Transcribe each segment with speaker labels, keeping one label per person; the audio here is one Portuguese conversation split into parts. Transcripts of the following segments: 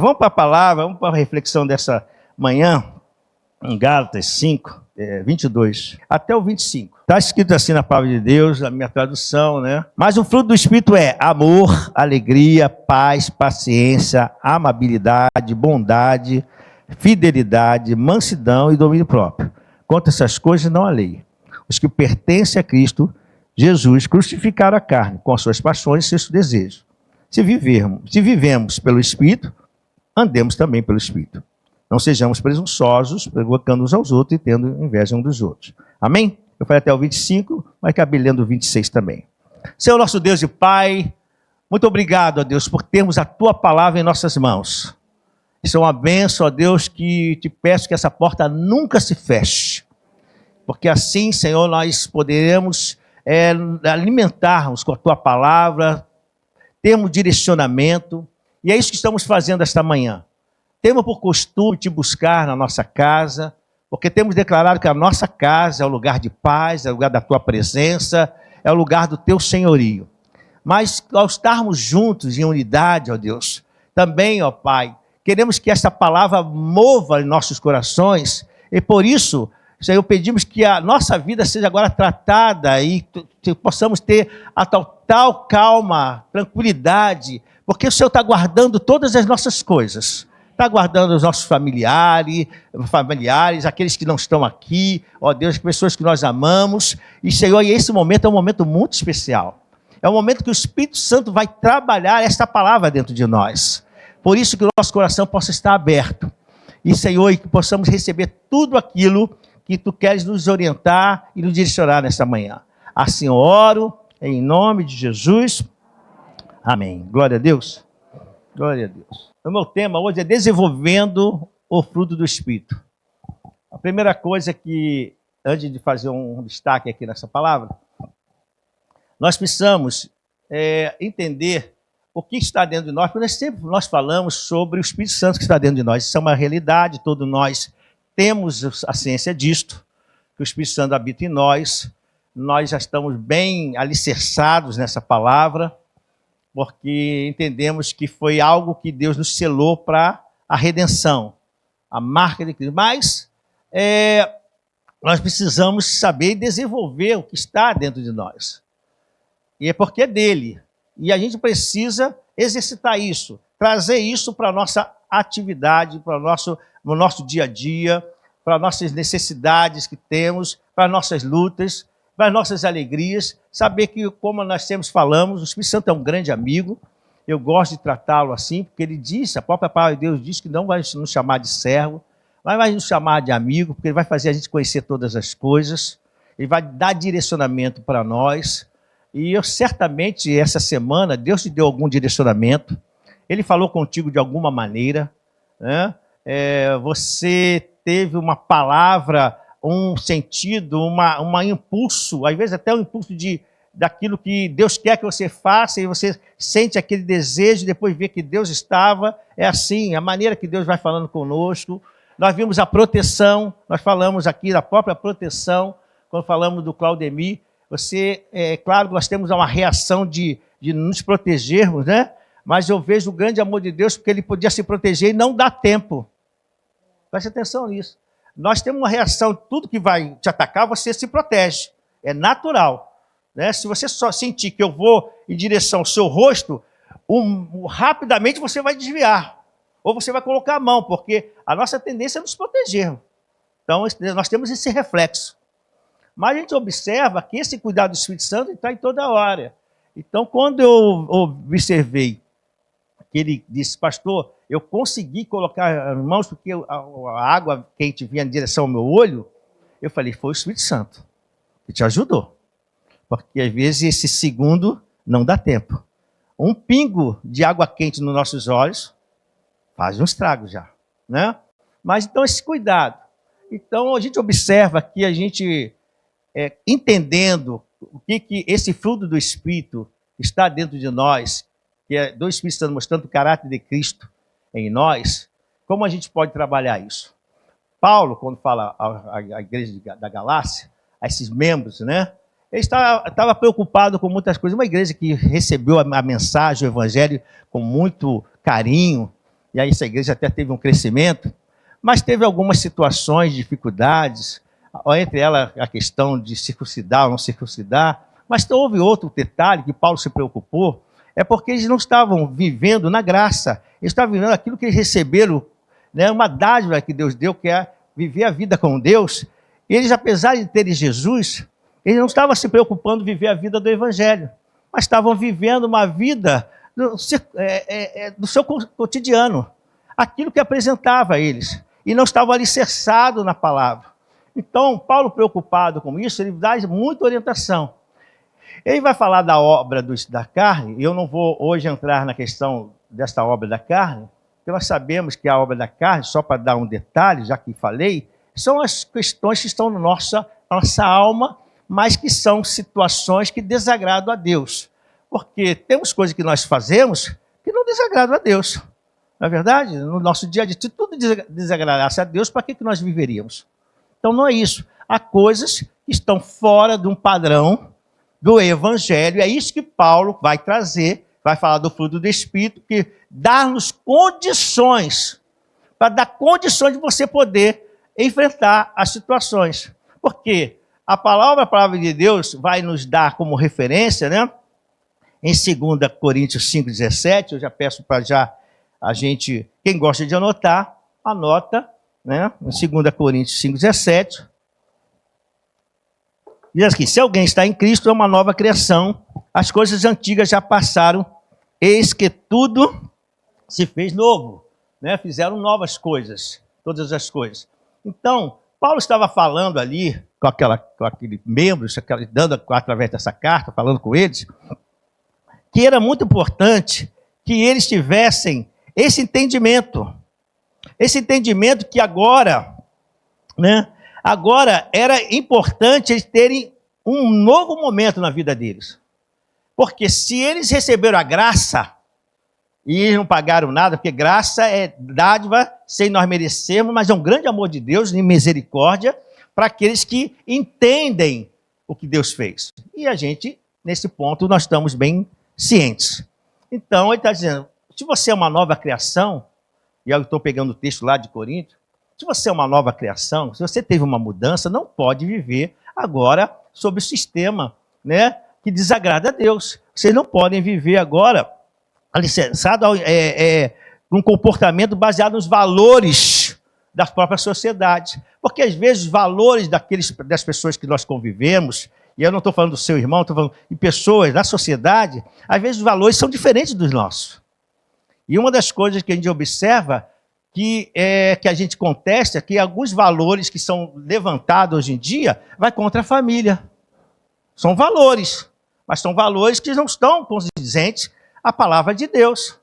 Speaker 1: Vamos para a palavra, vamos para a reflexão dessa manhã, em Gálatas 5, 22, até o 25. Está escrito assim na palavra de Deus, na minha tradução, né? Mas o fruto do Espírito é amor, alegria, paz, paciência, amabilidade, bondade, fidelidade, mansidão e domínio próprio. Contra essas coisas não há lei. Os que pertencem a Cristo Jesus crucificaram a carne com as suas paixões e seus desejos. Se vivemos pelo Espírito, andemos também pelo Espírito. Não sejamos presunçosos, provocando uns aos outros e tendo inveja uns dos outros. Amém? Eu falei até o 25, mas acabei lendo o 26 também. Senhor nosso Deus e Pai, muito obrigado, ó Deus, por termos a Tua palavra em nossas mãos. Isso é uma bênção, ó Deus, que te peço que essa porta nunca se feche. Porque assim, Senhor, nós poderemos alimentarmos com a Tua palavra, termos direcionamento, e é isso que estamos fazendo esta manhã. Temos por costume te buscar na nossa casa, porque temos declarado que a nossa casa é o lugar de paz, é o lugar da Tua presença, é o lugar do Teu senhorio. Mas ao estarmos juntos em unidade, ó Deus, também, ó Pai, queremos que esta palavra mova em nossos corações, e por isso, Senhor, pedimos que a nossa vida seja agora tratada e possamos ter a total calma, tranquilidade, porque o Senhor está guardando todas as nossas coisas. Está guardando os nossos familiares, aqueles que não estão aqui, ó Deus, pessoas que nós amamos. E, Senhor, e esse momento é um momento muito especial. É um momento que o Espírito Santo vai trabalhar esta palavra dentro de nós. Por isso que o nosso coração possa estar aberto. E, Senhor, e que possamos receber tudo aquilo que Tu queres nos orientar e nos direcionar nesta manhã. Assim eu oro, em nome de Jesus. Amém. Glória a Deus. Glória a Deus. O meu tema hoje é desenvolvendo o fruto do Espírito. A primeira coisa que, antes de fazer um destaque aqui nessa palavra, nós precisamos entender o que está dentro de nós, porque nós falamos sobre o Espírito Santo que está dentro de nós. Isso é uma realidade, todos nós temos a ciência disto, que o Espírito Santo habita em nós. Nós já estamos bem alicerçados nessa palavra, porque entendemos que foi algo que Deus nos selou para a redenção, a marca de Cristo. Mas nós precisamos saber e desenvolver o que está dentro de nós. E é porque é dele. E a gente precisa exercitar isso, trazer isso para a nossa atividade, para o nosso dia a dia, para as nossas necessidades que temos, para as nossas lutas, para as nossas alegrias, saber que, como nós sempre falamos, o Espírito Santo é um grande amigo, eu gosto de tratá-lo assim, porque ele disse, a própria palavra de Deus diz que não vai nos chamar de servo, mas vai nos chamar de amigo, porque ele vai fazer a gente conhecer todas as coisas, ele vai dar direcionamento para nós, e eu certamente, essa semana, Deus te deu algum direcionamento, ele falou contigo de alguma maneira, né? Você teve uma palavra, um sentido, um impulso, às vezes até um impulso daquilo que Deus quer que você faça, e você sente aquele desejo, e depois vê que Deus estava. É assim, a maneira que Deus vai falando conosco. Nós vimos a proteção, nós falamos aqui da própria proteção, quando falamos do Claudemir. Claro que nós temos uma reação de nos protegermos, né? Mas eu vejo o grande amor de Deus, porque ele podia se proteger e não dá tempo. Preste atenção nisso. Nós temos uma reação, tudo que vai te atacar, você se protege. É natural. Né? Se você só sentir que eu vou em direção ao seu rosto, rapidamente você vai desviar. Ou você vai colocar a mão, porque a nossa tendência é nos proteger. Então, nós temos esse reflexo. Mas a gente observa que esse cuidado do Espírito Santo está em toda hora. Então, quando eu observei que ele disse, pastor, eu consegui colocar as mãos porque a água quente vinha em direção ao meu olho, eu falei, foi o Espírito Santo que te ajudou. Porque às vezes esse segundo não dá tempo. Um pingo de água quente nos nossos olhos faz um estrago já, né? Mas então esse cuidado. Então a gente observa que a gente, entendendo o que esse fruto do Espírito está dentro de nós, que é do Espírito Santo mostrando o caráter de Cristo em nós, como a gente pode trabalhar isso? Paulo, quando fala à igreja da Galácia, a esses membros, né? Ele estava preocupado com muitas coisas. Uma igreja que recebeu a mensagem, o evangelho, com muito carinho, e aí essa igreja até teve um crescimento, mas teve algumas situações, dificuldades, entre elas a questão de circuncidar ou não circuncidar, mas houve outro detalhe que Paulo se preocupou, é porque eles não estavam vivendo na graça, eles estavam vivendo aquilo que eles receberam, né, uma dádiva que Deus deu, que é viver a vida com Deus. Eles, apesar de terem Jesus, eles não estavam se preocupando em viver a vida do Evangelho, mas estavam vivendo uma vida do seu cotidiano, aquilo que apresentava a eles, e não estavam alicerçados na palavra. Então, Paulo, preocupado com isso, ele dá muita orientação. Ele vai falar da obra da carne, e eu não vou hoje entrar na questão desta obra da carne, porque nós sabemos que a obra da carne, só para dar um detalhe, já que falei, são as questões que estão na nossa alma, mas que são situações que desagradam a Deus. Porque temos coisas que nós fazemos que não desagradam a Deus. Não é verdade? No nosso dia a dia, se tudo desagradasse a Deus, para que nós viveríamos? Então não é isso. Há coisas que estão fora de um padrão do Evangelho. É isso que Paulo vai trazer, vai falar do fruto do Espírito, que dá-nos condições, para dar condições de você poder enfrentar as situações. Porque a palavra de Deus vai nos dar como referência, né? Em 2 Coríntios 5,17, eu já peço para já a gente, quem gosta de anotar, anota, né? Em 2 Coríntios 5,17, diz aqui: se alguém está em Cristo, é uma nova criação, as coisas antigas já passaram, eis que tudo se fez novo, né? Fizeram novas coisas, todas as coisas. Então, Paulo estava falando ali com aquele membros, dando através dessa carta, falando com eles, que era muito importante que eles tivessem esse entendimento que agora, né? Agora era importante eles terem um novo momento na vida deles. Porque se eles receberam a graça e eles não pagaram nada, porque graça é dádiva sem nós merecermos, mas é um grande amor de Deus e misericórdia para aqueles que entendem o que Deus fez. E a gente, nesse ponto, nós estamos bem cientes. Então, ele está dizendo, se você é uma nova criação, e eu estou pegando o texto lá de Coríntios, se você é uma nova criação, se você teve uma mudança, não pode viver agora sob o sistema, né, que desagrada a Deus. Vocês não podem viver agora alicerçado um comportamento baseado nos valores da própria sociedade. Porque às vezes os valores das pessoas que nós convivemos, e eu não estou falando do seu irmão, estou falando de pessoas da sociedade, às vezes os valores são diferentes dos nossos. E uma das coisas que a gente observa que a gente contesta é que alguns valores que são levantados hoje em dia vai contra a família. São valores, mas são valores que não estão condizentes à palavra de Deus.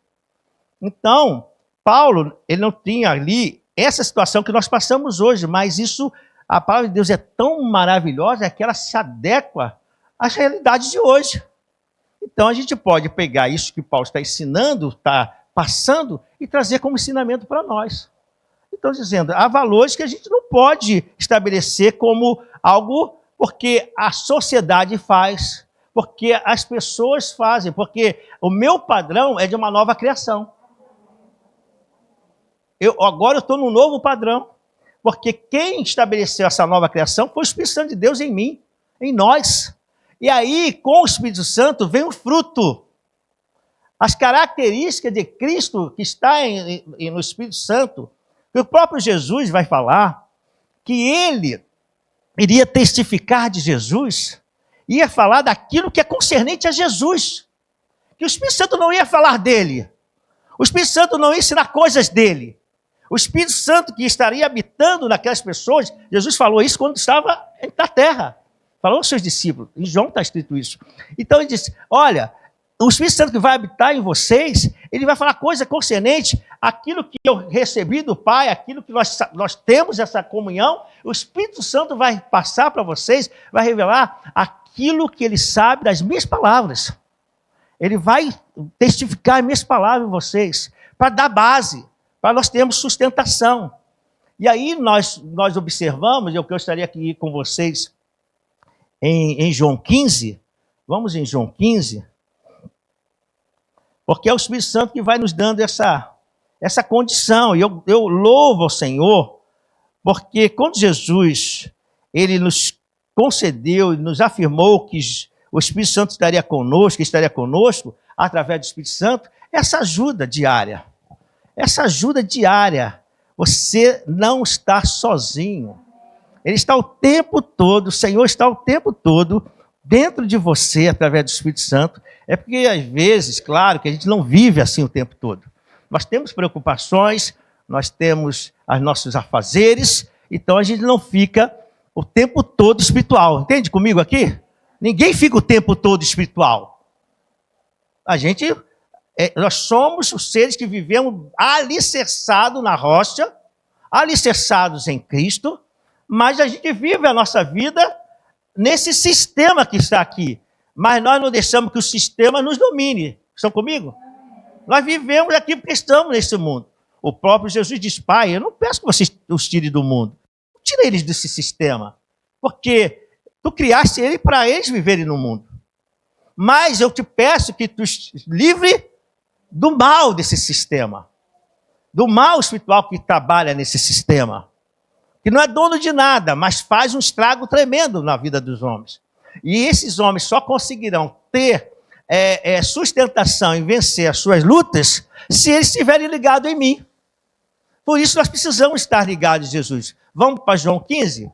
Speaker 1: Então, Paulo, ele não tinha ali essa situação que nós passamos hoje, mas isso, a palavra de Deus é tão maravilhosa que ela se adequa às realidades de hoje. Então, a gente pode pegar isso que Paulo está ensinando, está passando, e trazer como ensinamento para nós. Então, dizendo, há valores que a gente não pode estabelecer como algo porque a sociedade faz, porque as pessoas fazem, porque o meu padrão é de uma nova criação. Agora eu estou num novo padrão, porque quem estabeleceu essa nova criação foi o Espírito Santo de Deus em mim, em nós. E aí, com o Espírito Santo, vem o fruto. As características de Cristo que está no Espírito Santo, que o próprio Jesus vai falar, que ele iria testificar de Jesus, ia falar daquilo que é concernente a Jesus, que o Espírito Santo não ia falar dele, o Espírito Santo não ia ensinar coisas dele, o Espírito Santo que estaria habitando naquelas pessoas. Jesus falou isso quando estava na terra, falou aos seus discípulos, em João está escrito isso. Então ele disse, olha, o Espírito Santo que vai habitar em vocês, ele vai falar coisa concernente àquilo que eu recebi do Pai, aquilo que nós temos essa comunhão. O Espírito Santo vai passar para vocês, vai revelar aquilo que ele sabe das minhas palavras. Ele vai testificar as minhas palavras em vocês, para dar base, para nós termos sustentação. E aí nós observamos, eu gostaria aqui ir com vocês em João 15, vamos em João 15, porque é o Espírito Santo que vai nos dando essa condição. E eu louvo ao Senhor, porque quando Jesus, ele nos concedeu e nos afirmou que o Espírito Santo estaria conosco através do Espírito Santo, essa ajuda diária, você não está sozinho. Ele está o tempo todo, o Senhor está o tempo todo dentro de você, através do Espírito Santo. É porque, às vezes, claro, que a gente não vive assim o tempo todo. Nós temos preocupações, nós temos os nossos afazeres, então a gente não fica o tempo todo espiritual. Entende comigo aqui? Ninguém fica o tempo todo espiritual. Nós somos os seres que vivemos alicerçados na rocha, alicerçados em Cristo, mas a gente vive a nossa vida nesse sistema que está aqui. Mas nós não deixamos que o sistema nos domine. Estão comigo? Nós vivemos aqui porque estamos nesse mundo. O próprio Jesus diz: Pai, eu não peço que vocês os tirem do mundo. Tira eles desse sistema. Porque tu criaste ele para eles viverem no mundo. Mas eu te peço que tu livre do mal desse sistema. Do mal espiritual que trabalha nesse sistema. Que não é dono de nada, mas faz um estrago tremendo na vida dos homens. E esses homens só conseguirão ter sustentação e vencer as suas lutas se eles estiverem ligados em mim. Por isso nós precisamos estar ligados em Jesus. Vamos para João 15?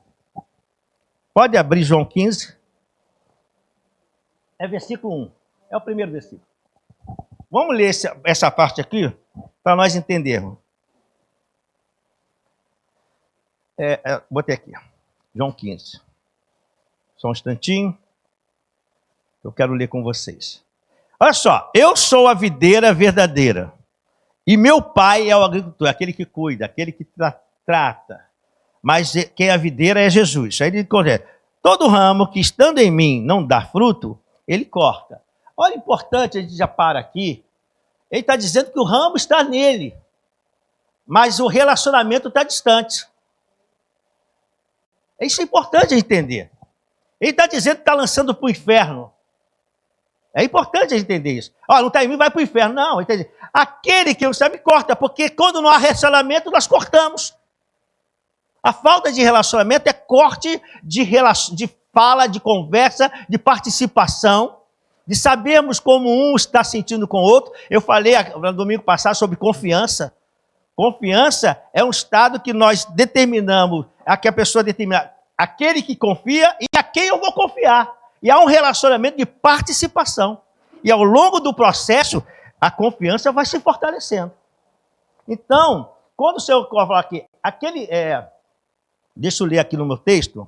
Speaker 1: Pode abrir João 15. É versículo 1. É o primeiro versículo. Vamos ler essa parte aqui para nós entendermos. Botei aqui. João 15. Só um instantinho. Eu quero ler com vocês. Olha só. Eu sou a videira verdadeira. E meu pai é o agricultor, aquele que cuida, aquele que trata. Mas quem é a videira é Jesus. Aí ele diz: todo ramo que estando em mim não dá fruto, ele corta. Olha, importante, a gente já para aqui. Ele está dizendo que o ramo está nele, mas o relacionamento está distante. Isso é importante entender. Ele está dizendo que está lançando para o inferno. É importante a gente entender isso. Não está em mim, vai para o inferno. Não, ele está dizendo: aquele que não sabe, corta, porque quando não há relacionamento, nós cortamos. A falta de relacionamento é corte de fala, de conversa, de participação, de sabermos como um está sentindo com o outro. Eu falei no domingo passado sobre confiança. Confiança é um estado que nós determinamos, que a pessoa determina aquele que confia e a quem eu vou confiar. E há um relacionamento de participação. E ao longo do processo, a confiança vai se fortalecendo. Então, quando o Senhor fala aqui, deixa eu ler aqui no meu texto.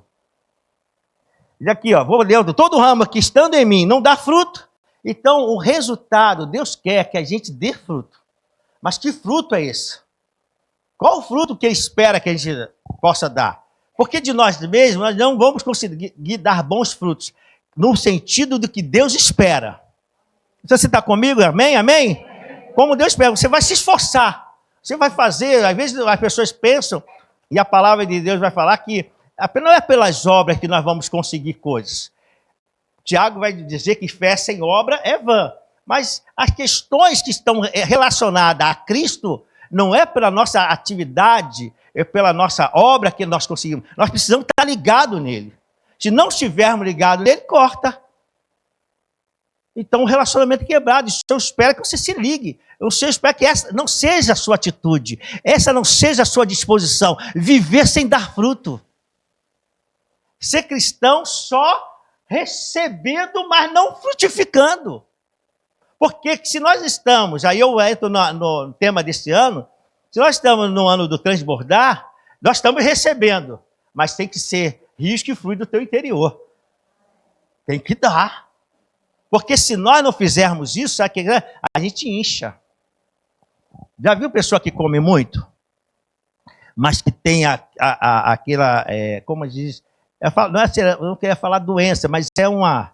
Speaker 1: E aqui, vou ler: todo ramo que estando em mim não dá fruto. Então, o resultado, Deus quer que a gente dê fruto. Mas que fruto é esse? Qual o fruto que Ele espera que a gente possa dar? Porque de nós mesmos, nós não vamos conseguir dar bons frutos, no sentido do que Deus espera. Você está comigo? Amém? Amém? Como Deus espera, você vai se esforçar. Você vai fazer, às vezes as pessoas pensam, e a palavra de Deus vai falar que não é pelas obras que nós vamos conseguir coisas. Tiago vai dizer que fé sem obra é vã. Mas as questões que estão relacionadas a Cristo não é pela nossa atividade, é pela nossa obra que nós conseguimos. Nós precisamos estar ligados nele. Se não estivermos ligados nele, corta. Então, o relacionamento é quebrado. O Senhor espera que você se ligue. O Senhor espera que essa não seja a sua atitude. Essa não seja a sua disposição. Viver sem dar fruto. Ser cristão só recebendo, mas não frutificando. Porque se nós estamos, aí eu entro no tema desse ano, se nós estamos no ano do transbordar, nós estamos recebendo, mas tem que ser rios que fluem do teu interior. Tem que dar. Porque se nós não fizermos isso, sabe que a gente incha. Já viu pessoa que come muito? Mas que tem aquela, como diz, eu não queria falar doença, mas é uma...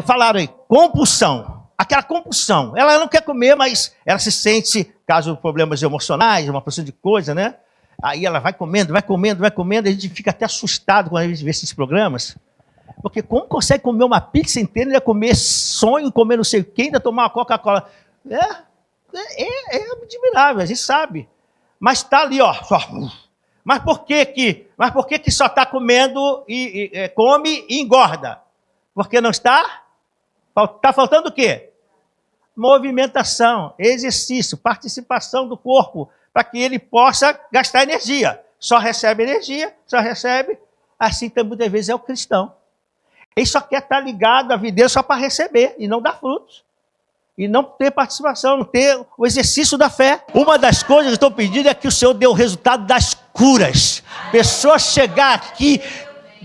Speaker 1: falaram aí, compulsão. Aquela compulsão. Ela não quer comer, mas ela se sente, caso problemas emocionais, uma porção de coisa, né? Aí ela vai comendo, a gente fica até assustado quando a gente vê esses programas. Porque como consegue comer uma pizza inteira, ainda comer sonho, comer não sei o quê, ainda tomar uma Coca-Cola? é admirável, a gente sabe. Mas está ali, ó. Só. Mas por que só está comendo e come e engorda? Porque não está? Está faltando o quê? Movimentação, exercício, participação do corpo, para que ele possa gastar energia. Só recebe energia, só recebe. Assim também muitas vezes é o cristão. Ele só quer estar ligado à vida só para receber e não dar frutos. E não ter participação, não ter o exercício da fé. Uma das coisas que eu estou pedindo é que o Senhor dê o resultado das curas. Pessoa chegar aqui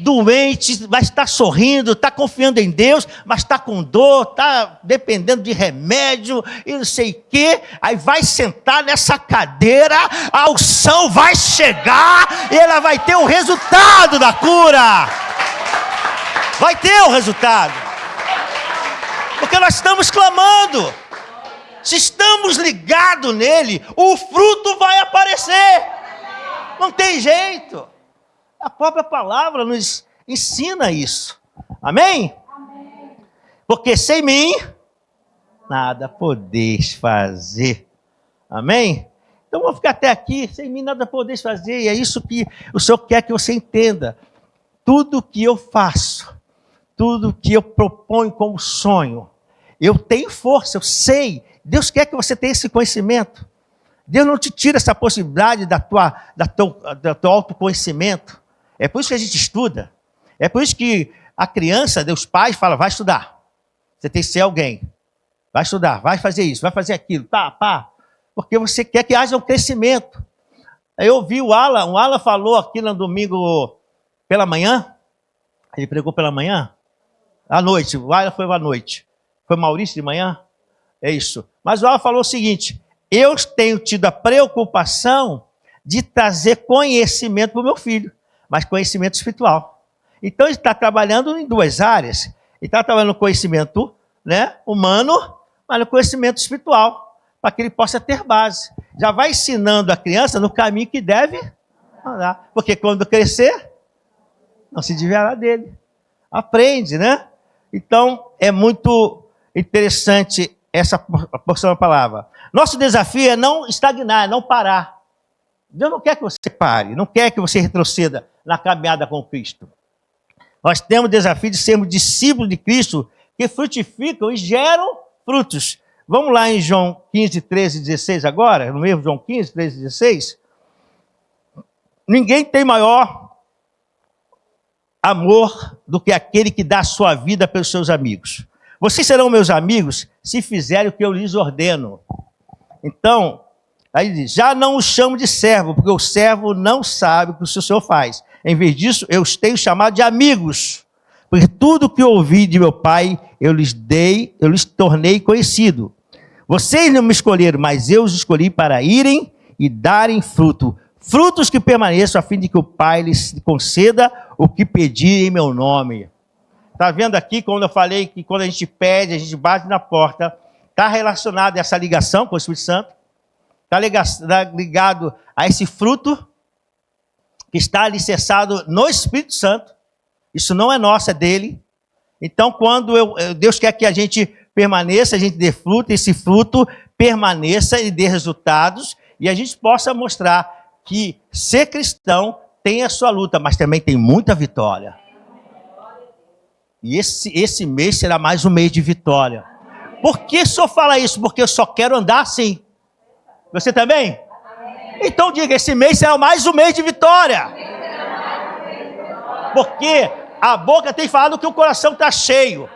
Speaker 1: doente, vai estar sorrindo, está confiando em Deus, mas está com dor, está dependendo de remédio e não sei o quê. Aí vai sentar nessa cadeira, a unção vai chegar e ela vai ter o resultado da cura. Vai ter o resultado. Porque nós estamos clamando. Se estamos ligados nele, o fruto vai aparecer. Não tem jeito. A própria palavra nos ensina isso. Amém? Amém. Porque sem mim, nada podeis fazer. Amém? Então vamos ficar até aqui. Sem mim, nada podeis fazer. E é isso que o Senhor quer que você entenda. Tudo que eu faço, tudo que eu proponho como sonho, eu tenho força, eu sei. Deus quer que você tenha esse conhecimento. Deus não te tira essa possibilidade do teu autoconhecimento. É por isso que a gente estuda. É por isso que a criança, os pais falam, vai estudar. Você tem que ser alguém. Vai estudar, vai fazer isso, vai fazer aquilo. Pá. Porque você quer que haja um crescimento. Eu ouvi o Alan falou aqui no domingo pela manhã. Ele pregou pela manhã? À noite, o Alan foi à noite. Foi Maurício de manhã? É isso. Mas o Alan falou o seguinte, eu tenho tido a preocupação de trazer conhecimento para o meu filho. Mas conhecimento espiritual. Então ele está trabalhando em duas áreas. Ele está trabalhando no conhecimento, humano, mas no conhecimento espiritual, para que ele possa ter base. Já vai ensinando a criança no caminho que deve andar. Porque quando crescer, não se desviará dele. Aprende, né? Então é muito interessante essa porção da palavra. Nosso desafio é não estagnar, é não parar. Deus não quer que você pare, não quer que você retroceda na caminhada com Cristo. Nós temos o desafio de sermos discípulos de Cristo que frutificam e geram frutos. Vamos lá em João 15, 13, 16 agora, no mesmo João 15, 13, 16. Ninguém tem maior amor do que aquele que dá a sua vida pelos seus amigos. Vocês serão meus amigos se fizerem o que eu lhes ordeno. Então, aí diz, já não os chamo de servo, porque o servo não sabe o que o seu Senhor faz. Em vez disso, eu os tenho chamado de amigos. Porque tudo que eu ouvi de meu Pai, eu lhes tornei conhecido. Vocês não me escolheram, mas eu os escolhi para irem e darem fruto. Frutos que permaneçam, a fim de que o Pai lhes conceda o que pedir em meu nome. Está vendo aqui, quando eu falei que quando a gente pede, a gente bate na porta, está relacionado a essa ligação com o Espírito Santo? Está ligado a esse fruto que está alicerçado no Espírito Santo. Isso não é nosso, é dele. Então, quando Deus quer que a gente permaneça, a gente dê fruto, esse fruto permaneça e dê resultados, e a gente possa mostrar que ser cristão tem a sua luta, mas também tem muita vitória. E esse mês será mais um mês de vitória. Por que o senhor fala isso? Porque eu só quero andar assim. Você também? Então diga, esse mês será mais um mês de vitória. Porque a boca tem falado que o coração está cheio.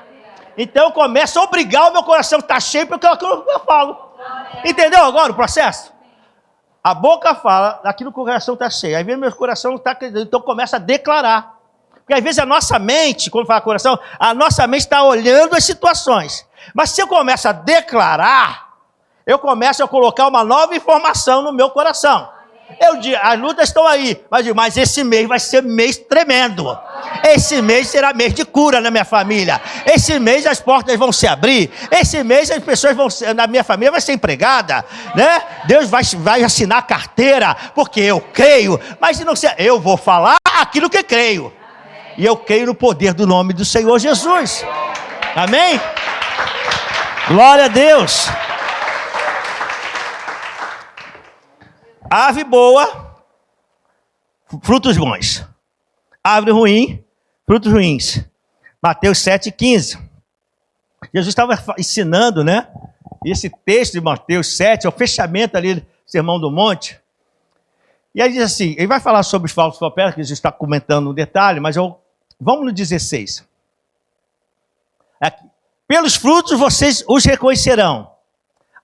Speaker 1: Então eu começo a obrigar o meu coração que está cheio porque eu falo. Entendeu agora o processo? A boca fala daquilo que o coração está cheio. Aí vem meu coração não está acreditando. Então começa a declarar. Porque às vezes a nossa mente, quando fala coração, a nossa mente está olhando as situações. Mas se eu começo a declarar, eu começo a colocar uma nova informação no meu coração. Eu digo, as lutas estão aí, mas esse mês vai ser mês tremendo. Esse mês será mês de cura na minha família. Esse mês as portas vão se abrir. Esse mês as pessoas na minha família vai ser empregada, né? Deus vai assinar a carteira, porque eu creio. Mas se não ser, eu vou falar aquilo que creio. E eu creio no poder do nome do Senhor Jesus. Amém? Glória a Deus. Árvore boa, frutos bons. Árvore ruim, frutos ruins. Mateus 7,15. Jesus estava ensinando, né? Esse texto de Mateus 7, é o fechamento ali do Sermão do Monte. E aí diz assim, ele vai falar sobre os falsos profetas, que Jesus está comentando no detalhe, mas vamos no 16. Aqui. Pelos frutos vocês os reconhecerão.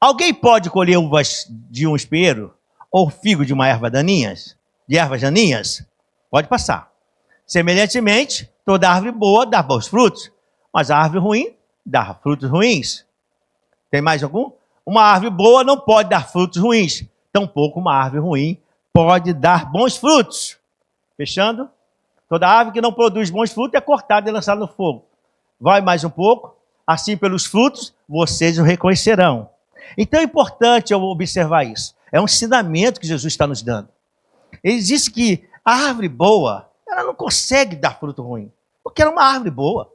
Speaker 1: Alguém pode colher uvas de um espinheiro? Ou figo de uma erva daninhas? De ervas daninhas? Pode passar. Semelhantemente, toda árvore boa dá bons frutos, mas a árvore ruim dá frutos ruins. Tem mais algum? Uma árvore boa não pode dar frutos ruins, tampouco uma árvore ruim pode dar bons frutos. Fechando? Toda árvore que não produz bons frutos é cortada e lançada no fogo. Vai mais um pouco. Assim, pelos frutos, vocês o reconhecerão. Então é importante eu observar isso. É um ensinamento que Jesus está nos dando. Ele disse que a árvore boa, ela não consegue dar fruto ruim, porque ela é uma árvore boa.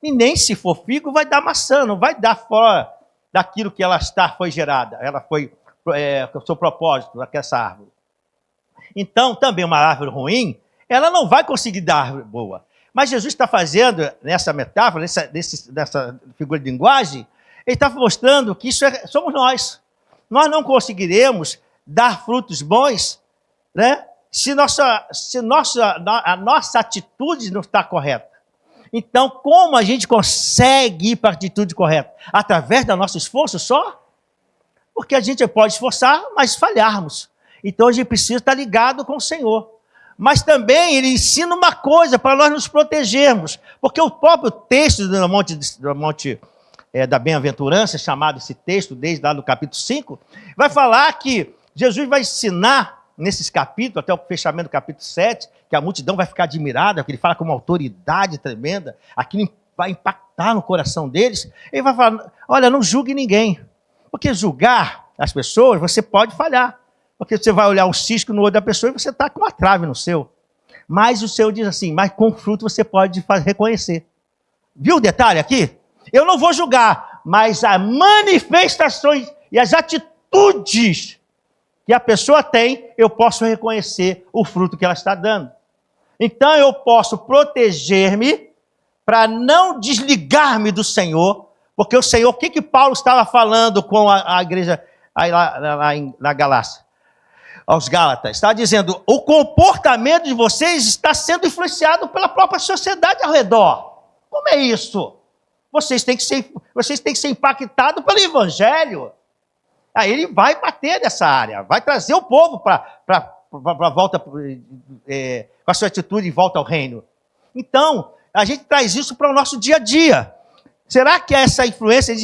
Speaker 1: E nem se for figo, vai dar maçã, não vai dar fora daquilo que ela foi gerada. Ela foi o seu propósito, essa árvore. Então, também uma árvore ruim, ela não vai conseguir dar árvore boa. Mas Jesus está fazendo, nessa metáfora, nessa figura de linguagem, ele está mostrando que isso somos nós. Nós não conseguiremos dar frutos bons, né, se a nossa atitude não está correta. Então, como a gente consegue ir para a atitude correta? Através do nosso esforço só? Porque a gente pode esforçar, mas falharmos. Então, a gente precisa estar ligado com o Senhor. Mas também ele ensina uma coisa para nós nos protegermos. Porque o próprio texto do Monte da Bem-aventurança, chamado esse texto, desde lá do capítulo 5, vai falar que Jesus vai ensinar nesses capítulos, até o fechamento do capítulo 7, que a multidão vai ficar admirada, porque ele fala com uma autoridade tremenda, aquilo vai impactar no coração deles. Ele vai falar, olha, não julgue ninguém, porque julgar as pessoas, você pode falhar, porque você vai olhar um cisco no olho da pessoa e você está com uma trave no seu. Mas o Senhor diz assim, mas com fruto você pode reconhecer. Viu o detalhe aqui? Eu não vou julgar, mas as manifestações e as atitudes que a pessoa tem, eu posso reconhecer o fruto que ela está dando. Então eu posso proteger-me para não desligar-me do Senhor, porque o Senhor, o que Paulo estava falando com a igreja aí lá na Galácia? Aos Gálatas, estava dizendo, o comportamento de vocês está sendo influenciado pela própria sociedade ao redor. Como é isso? Vocês têm que ser impactados pelo Evangelho. Aí ele vai bater nessa área, vai trazer o povo para volta, com a sua atitude em volta ao reino. Então, a gente traz isso para o nosso dia a dia. Será que essa influência,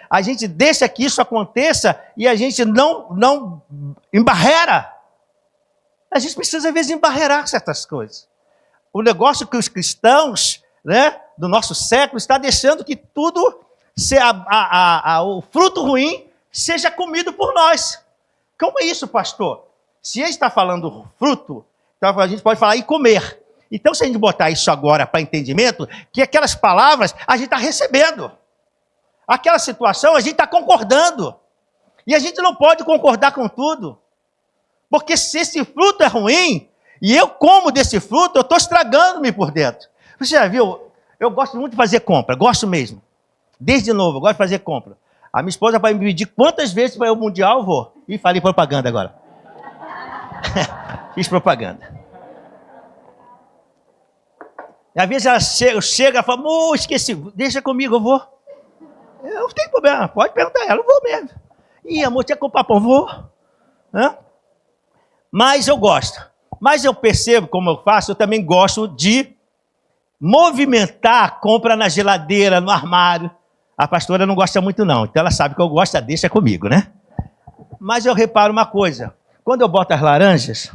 Speaker 1: a gente deixa que isso aconteça e a gente não embarrera? A gente precisa, às vezes, embarrerar certas coisas. O negócio que os cristãos, né, do nosso século está deixando que tudo, o fruto ruim, seja comido por nós. Como é isso, pastor? Se ele está falando fruto, então a gente pode falar e comer. Então, se a gente botar isso agora para entendimento, que aquelas palavras a gente está recebendo. Aquela situação a gente está concordando. E a gente não pode concordar com tudo. Porque se esse fruto é ruim, e eu como desse fruto, eu estou estragando-me por dentro. Você já viu? Eu gosto muito de fazer compra, gosto mesmo. Desde novo, eu gosto de fazer compra. A minha esposa vai me pedir quantas vezes para ir ao Mundial eu vou. E falei propaganda agora. Fiz propaganda. E às vezes ela chega e fala, esqueci, deixa comigo, eu vou. Eu não tenho problema, pode perguntar a ela, eu vou mesmo. Ih, amor, tinha que comprar pão, vou. Hã? Mas eu gosto. Mas eu percebo, como eu faço, eu também gosto de movimentar a compra na geladeira, no armário. A pastora não gosta muito não, então ela sabe que eu gosto, deixa comigo, né? Mas eu reparo uma coisa, quando eu boto as laranjas,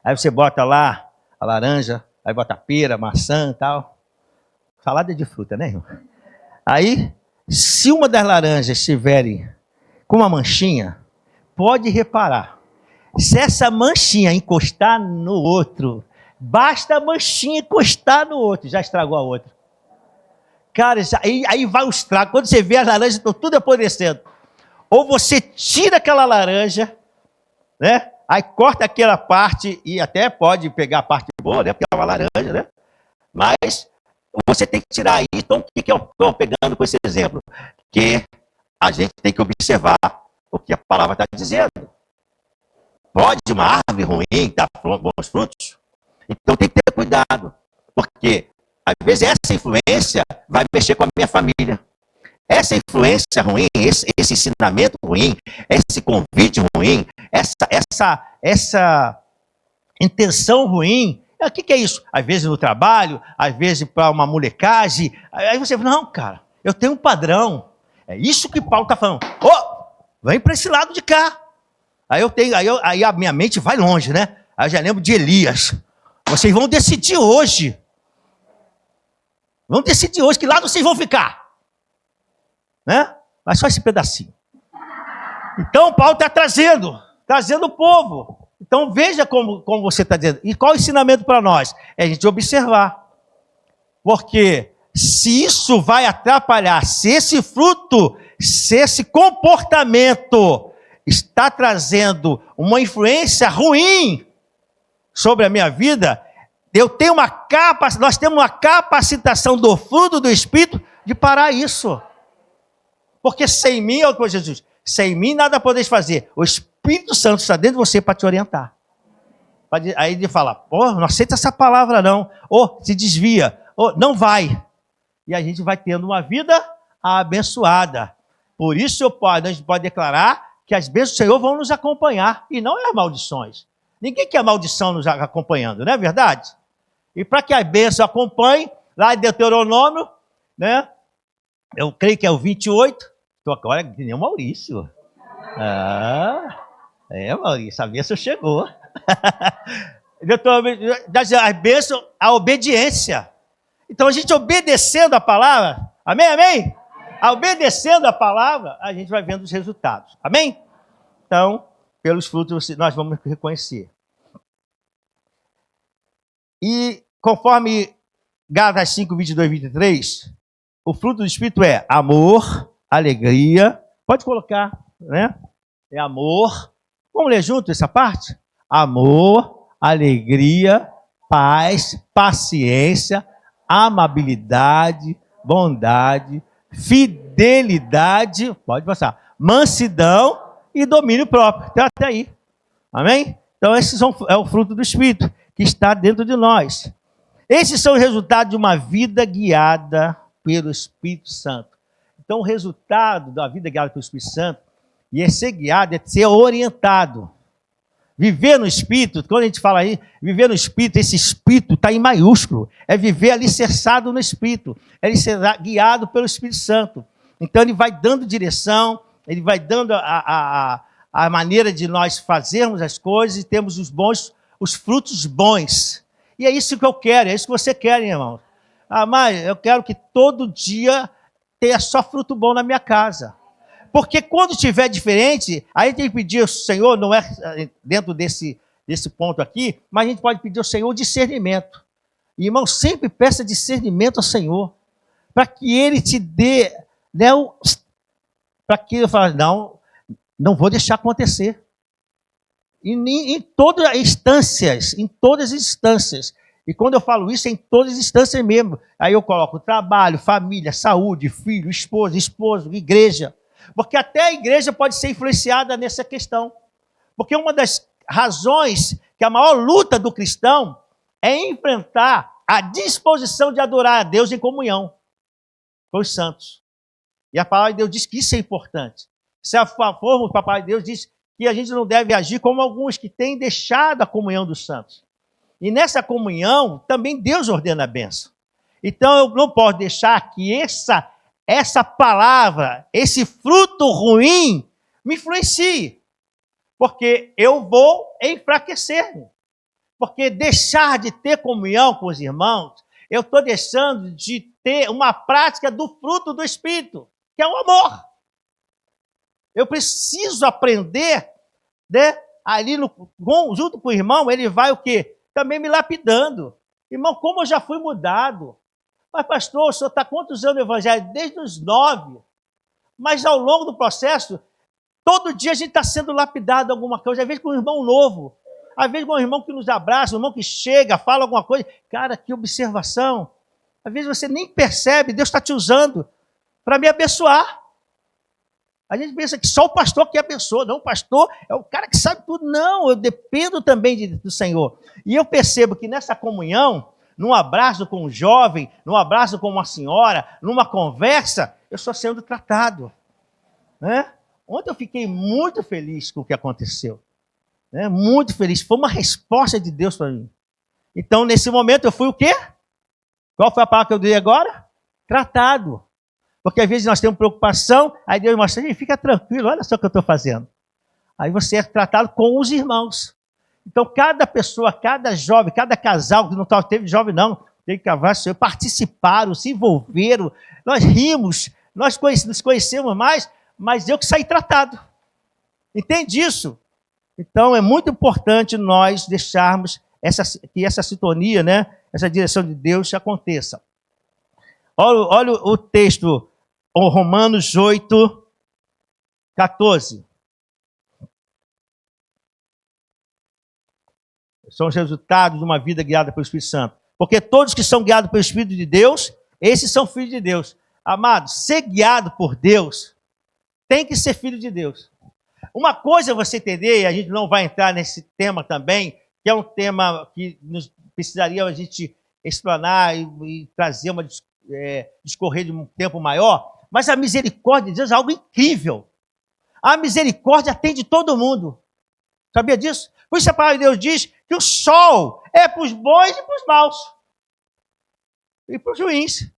Speaker 1: aí você bota lá a laranja, aí bota pera, maçã e tal, salada de fruta, né, irmão? Aí, se uma das laranjas estiverem com uma manchinha, pode reparar, se essa manchinha encostar no outro, basta a manchinha encostar no outro, já estragou a outra. Cara, aí vai o estrago. Quando você vê as laranjas, estão tudo apodrecendo. ou você tira aquela laranja, né? Aí corta aquela parte e até pode pegar a parte boa, né? Porque é uma laranja, né? Mas você tem que tirar aí. Então, o que eu estou pegando com esse exemplo? Que a gente tem que observar o que a palavra está dizendo. Pode uma árvore ruim dar bons frutos? Então tem que ter cuidado. Porque, às vezes, essa influência vai mexer com a minha família. Essa influência ruim, esse ensinamento ruim, esse convite ruim, essa intenção ruim, o que é isso? Às vezes no trabalho, às vezes para uma molecagem. Aí você fala, não, cara, eu tenho um padrão. É isso que Paulo está falando. Vem para esse lado de cá. Aí a minha mente vai longe, né? Aí eu já lembro de Elias. Vocês vão decidir hoje. Vão decidir hoje que lado vocês vão ficar. Né? Mas só esse pedacinho. Então Paulo está trazendo o povo. Então veja como você está dizendo. E qual o ensinamento para nós? É a gente observar. Porque se isso vai atrapalhar, se esse fruto, se esse comportamento está trazendo uma influência ruim sobre a minha vida, nós temos uma capacitação do fruto do Espírito de parar isso. Porque sem mim, Jesus, sem mim nada podeis fazer. O Espírito Santo está dentro de você para te orientar. Aí ele fala, não aceita essa palavra não. Se desvia. Não vai. E a gente vai tendo uma vida abençoada. Por isso a gente pode declarar que as bênçãos do Senhor vão nos acompanhar. E não as maldições. Ninguém quer maldição nos acompanhando, não é verdade? E para que as bênçãos acompanhem, lá em Deuteronômio, né? Eu creio que é o 28. Estou agora que nem o Maurício. Maurício, a bênção chegou. As bênçãos, a obediência. Então, a gente obedecendo a palavra, amém? Obedecendo a palavra, a gente vai vendo os resultados, amém? Então, pelos frutos nós vamos reconhecer. E conforme Gálatas 5, 22 e 23, o fruto do Espírito é amor, alegria, pode colocar, né? É amor. Vamos ler junto essa parte? Amor, alegria, paz, paciência, amabilidade, bondade, fidelidade, pode passar, mansidão e domínio próprio. Então, até aí. Amém? Então, esses é o fruto do Espírito que está dentro de nós. Esses são os resultados de uma vida guiada pelo Espírito Santo. Então, o resultado da vida guiada pelo Espírito Santo e ser guiado é ser orientado. Viver no Espírito, quando a gente fala aí, viver no Espírito, esse Espírito está em maiúsculo. É viver alicerçado no Espírito. É ser guiado pelo Espírito Santo. Então, ele vai dando direção, ele vai dando a maneira de nós fazermos as coisas e temos os frutos bons. E é isso que eu quero, é isso que você quer, irmão. Mas eu quero que todo dia tenha só fruto bom na minha casa. Porque quando tiver diferente, aí a gente tem que pedir ao Senhor, não é dentro desse ponto aqui, mas a gente pode pedir ao Senhor discernimento. E, irmão, sempre peça discernimento ao Senhor, para que Ele te dê, né, para que eu fale, não vou deixar acontecer. E em todas as instâncias. E quando eu falo isso, é em todas as instâncias mesmo. Aí eu coloco trabalho, família, saúde, filho, esposo, igreja. Porque até a igreja pode ser influenciada nessa questão. Porque uma das razões que a maior luta do cristão é enfrentar a disposição de adorar a Deus em comunhão com os santos. E a palavra de Deus diz que isso é importante. Se a forma, o papai de Deus diz que a gente não deve agir como alguns que têm deixado a comunhão dos santos. E nessa comunhão, também Deus ordena a bênção. Então, eu não posso deixar que essa palavra, esse fruto ruim, me influencie. Porque eu vou enfraquecer-me. Porque deixar de ter comunhão com os irmãos, eu estou deixando de ter uma prática do fruto do Espírito, que é o amor. Eu preciso aprender, né? Ali junto com o irmão, ele vai o quê? Também me lapidando. Irmão, como eu já fui mudado. Mas, pastor, o senhor está quantos anos no evangelho? Desde os 9. Mas ao longo do processo, Todo dia a gente está sendo lapidado alguma coisa, às vezes com um irmão novo, às vezes com um irmão que nos abraça, um irmão que chega, fala alguma coisa. Cara, que observação. Às vezes você nem percebe, Deus está te usando para me abençoar. A gente pensa que só o pastor que abençoa. Não, o pastor é o cara que sabe tudo. Não, eu dependo também do Senhor. E eu percebo que nessa comunhão, num abraço com um jovem, num abraço com uma senhora, numa conversa, eu estou sendo tratado. Né? Ontem eu fiquei muito feliz com o que aconteceu. Né? Muito feliz. Foi uma resposta de Deus para mim. Então, nesse momento, eu fui o quê? Qual foi a palavra que eu dei agora? Tratado. Porque às vezes nós temos preocupação, aí Deus mostra, fica tranquilo, olha só o que eu estou fazendo. Aí você é tratado com os irmãos. Então, cada pessoa, cada jovem, cada casal, que não teve jovem não, teve casal, participaram, se envolveram, nós rimos, nós nos conhecemos mais, mas eu que saí tratado. Entende isso? Então, é muito importante nós deixarmos que essa sintonia, né, essa direção de Deus aconteça. Olha o texto, Romanos 8, 14. São os resultados de uma vida guiada pelo Espírito Santo. Porque todos que são guiados pelo Espírito de Deus, esses são filhos de Deus. Amado, ser guiado por Deus tem que ser filho de Deus. Uma coisa é você entender, e a gente não vai entrar nesse tema também, que é um tema que precisaria a gente explanar e trazer discorrer de um tempo maior, mas a misericórdia de Deus é algo incrível. A misericórdia atende todo mundo. Sabia disso? Por isso a palavra de Deus diz que o sol é para os bons e para os maus. E para os ruins.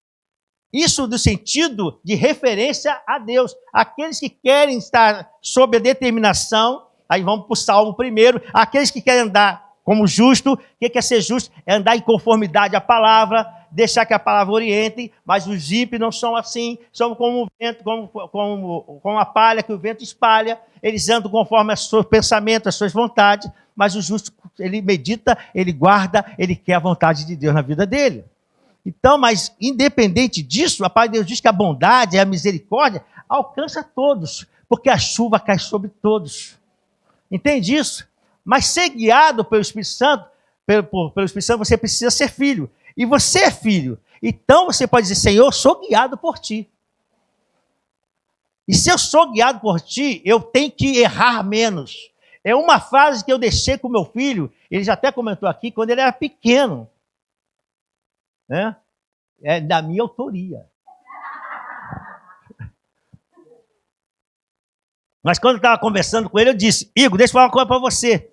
Speaker 1: Isso no sentido de referência a Deus. Aqueles que querem estar sob a determinação, aí vamos para o Salmo primeiro, aqueles que querem andar como justo, o que é ser justo? É andar em conformidade à palavra, deixar que a palavra oriente, mas os ímpios não são assim, são como o vento, como a palha que o vento espalha, eles andam conforme os seus pensamentos, as suas vontades, mas o justo, ele medita, ele guarda, ele quer a vontade de Deus na vida dele. Então, mas independente disso, a palavra de Deus diz que a bondade e a misericórdia alcança todos, porque a chuva cai sobre todos. Entende isso? Mas ser guiado pelo Espírito Santo, pelo Espírito Santo, você precisa ser filho. E você é filho. Então você pode dizer, Senhor, eu sou guiado por ti. E se eu sou guiado por ti, eu tenho que errar menos. É uma frase que eu deixei com meu filho, ele já até comentou aqui, quando ele era pequeno. Né? É da minha autoria. Mas quando eu estava conversando com ele, eu disse, Igor, deixa eu falar uma coisa para você.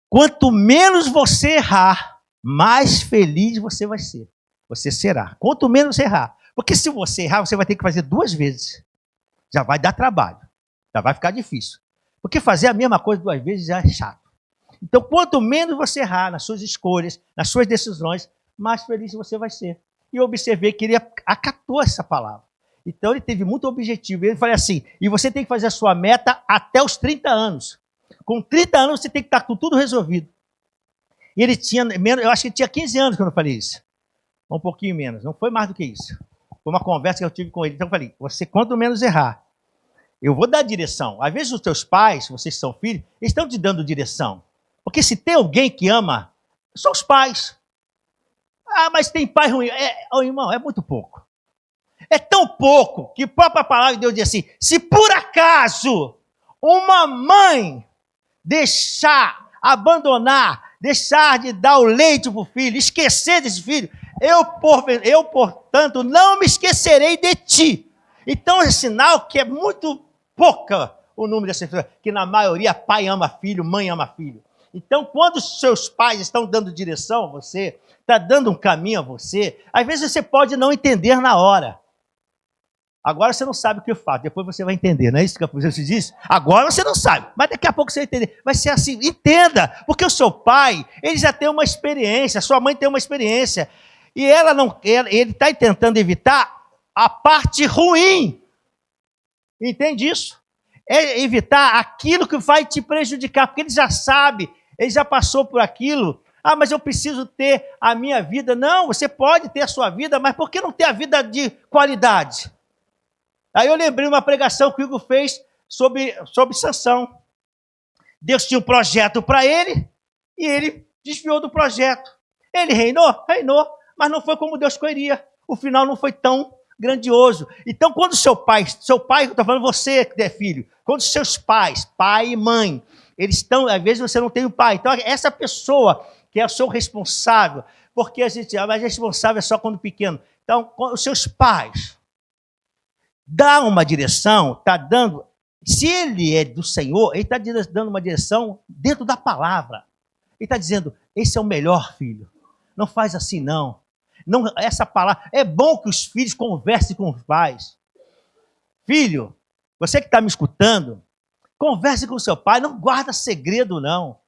Speaker 1: Quanto menos você errar, mais feliz você vai ser. Você será. Quanto menos você errar. Porque se você errar, você vai ter que fazer 2 vezes. Já vai dar trabalho. Já vai ficar difícil. Porque fazer a mesma coisa 2 vezes já é chato. Então, quanto menos você errar nas suas escolhas, nas suas decisões, mais feliz você vai ser. E eu observei que ele acatou essa palavra. Então, ele teve muito objetivo. Ele falou assim, e você tem que fazer a sua meta até os 30 anos. Com 30 anos, você tem que estar com tudo resolvido. E ele tinha, eu acho que ele tinha 15 anos quando eu falei isso. Um pouquinho menos, não foi mais do que isso. Foi uma conversa que eu tive com ele. Então eu falei, você quanto menos errar, eu vou dar direção. Às vezes os teus pais, vocês são filhos, eles estão te dando direção. Porque se tem alguém que ama, são os pais. Ah, mas tem pai ruim. Irmão, é muito pouco. É tão pouco que a própria palavra de Deus diz assim, se por acaso uma mãe deixar de dar o leite para o filho, esquecer desse filho, eu, portanto, não me esquecerei de ti. Então é sinal que é muito pouca o número dessas pessoas, que na maioria pai ama filho, mãe ama filho. Então, quando os seus pais estão dando direção a você, está dando um caminho a você, às vezes você pode não entender na hora. Agora você não sabe o que eu faço, depois você vai entender, não é isso que a professora disse? Agora você não sabe, mas daqui a pouco você vai entender. Vai ser assim, entenda, porque o seu pai, ele já tem uma experiência, a sua mãe tem uma experiência, e ele está tentando evitar a parte ruim. Entende isso? É evitar aquilo que vai te prejudicar, porque ele já sabe, ele já passou por aquilo. Ah, mas eu preciso ter a minha vida. Não, você pode ter a sua vida, mas por que não ter a vida de qualidade? Aí eu lembrei uma pregação que o Hugo fez sobre Sansão. Deus tinha um projeto para ele e ele desviou do projeto. Ele reinou, mas não foi como Deus queria. O final não foi tão grandioso. Então, quando seu pai, eu estou falando você que é filho, quando seus pais, pai e mãe, eles estão, às vezes você não tem o pai. Então, essa pessoa que é o seu responsável, porque a gente, mas responsável é só quando pequeno. Então, os seus pais dá uma direção, está dando. Se ele é do Senhor, ele está dando uma direção dentro da palavra. Ele está dizendo: esse é o melhor, filho. Não faz assim, não. Não, essa palavra. É bom que os filhos conversem com os pais. Filho, você que está me escutando, converse com o seu pai, não guarda segredo, não.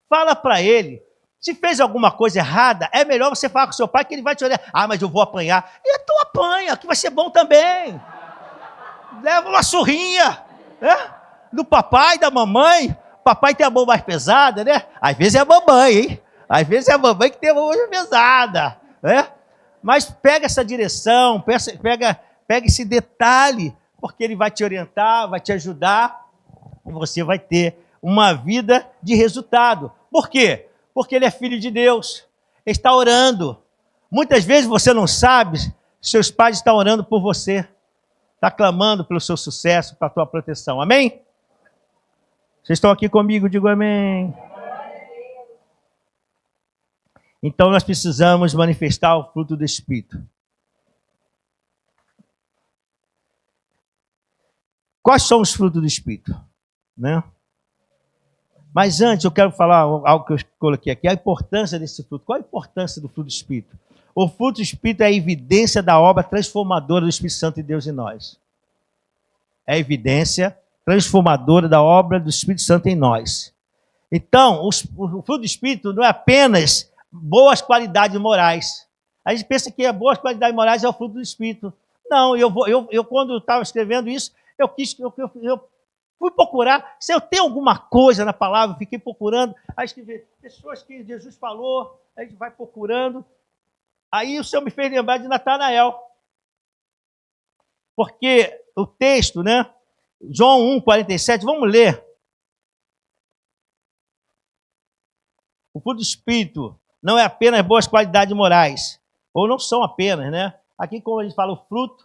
Speaker 1: Fala para ele. Se fez alguma coisa errada, é melhor você falar com o seu pai, que ele vai te olhar. Ah, mas eu vou apanhar. E tu apanha, que vai ser bom também. Leva uma surrinha, né? Do papai, da mamãe. Papai tem a mão mais pesada, né? Às vezes é a mamãe, hein? Às vezes é a mamãe que tem a mão mais pesada, né? Mas pega essa direção, pega esse detalhe, porque ele vai te orientar, vai te ajudar, e você vai ter uma vida de resultado. Por quê? Porque ele é filho de Deus, ele está orando. Muitas vezes você não sabe, seus pais estão orando por você, está clamando pelo seu sucesso, para a tua proteção. Amém? Vocês estão aqui comigo? Digo amém. Então nós precisamos manifestar o fruto do Espírito. Quais são os frutos do Espírito? Né? Mas antes eu quero falar algo que eu coloquei aqui, a importância desse fruto. Qual a importância do fruto do Espírito? O fruto do Espírito é a evidência da obra transformadora do Espírito Santo de Deus em nós. É a evidência transformadora da obra do Espírito Santo em nós. Então, o fruto do Espírito não é apenas boas qualidades morais. A gente pensa que boas qualidades morais é o fruto do Espírito. Não, eu quando estava escrevendo isso, eu fui procurar, se eu tenho alguma coisa na palavra, fiquei procurando, aí escrevi pessoas que Jesus falou, a gente vai procurando. Aí o Senhor me fez lembrar de Natanael. Porque o texto, né? João 1,47, vamos ler. O fruto do Espírito não é apenas boas qualidades morais, ou não são apenas, né? Aqui, como a gente fala, o fruto,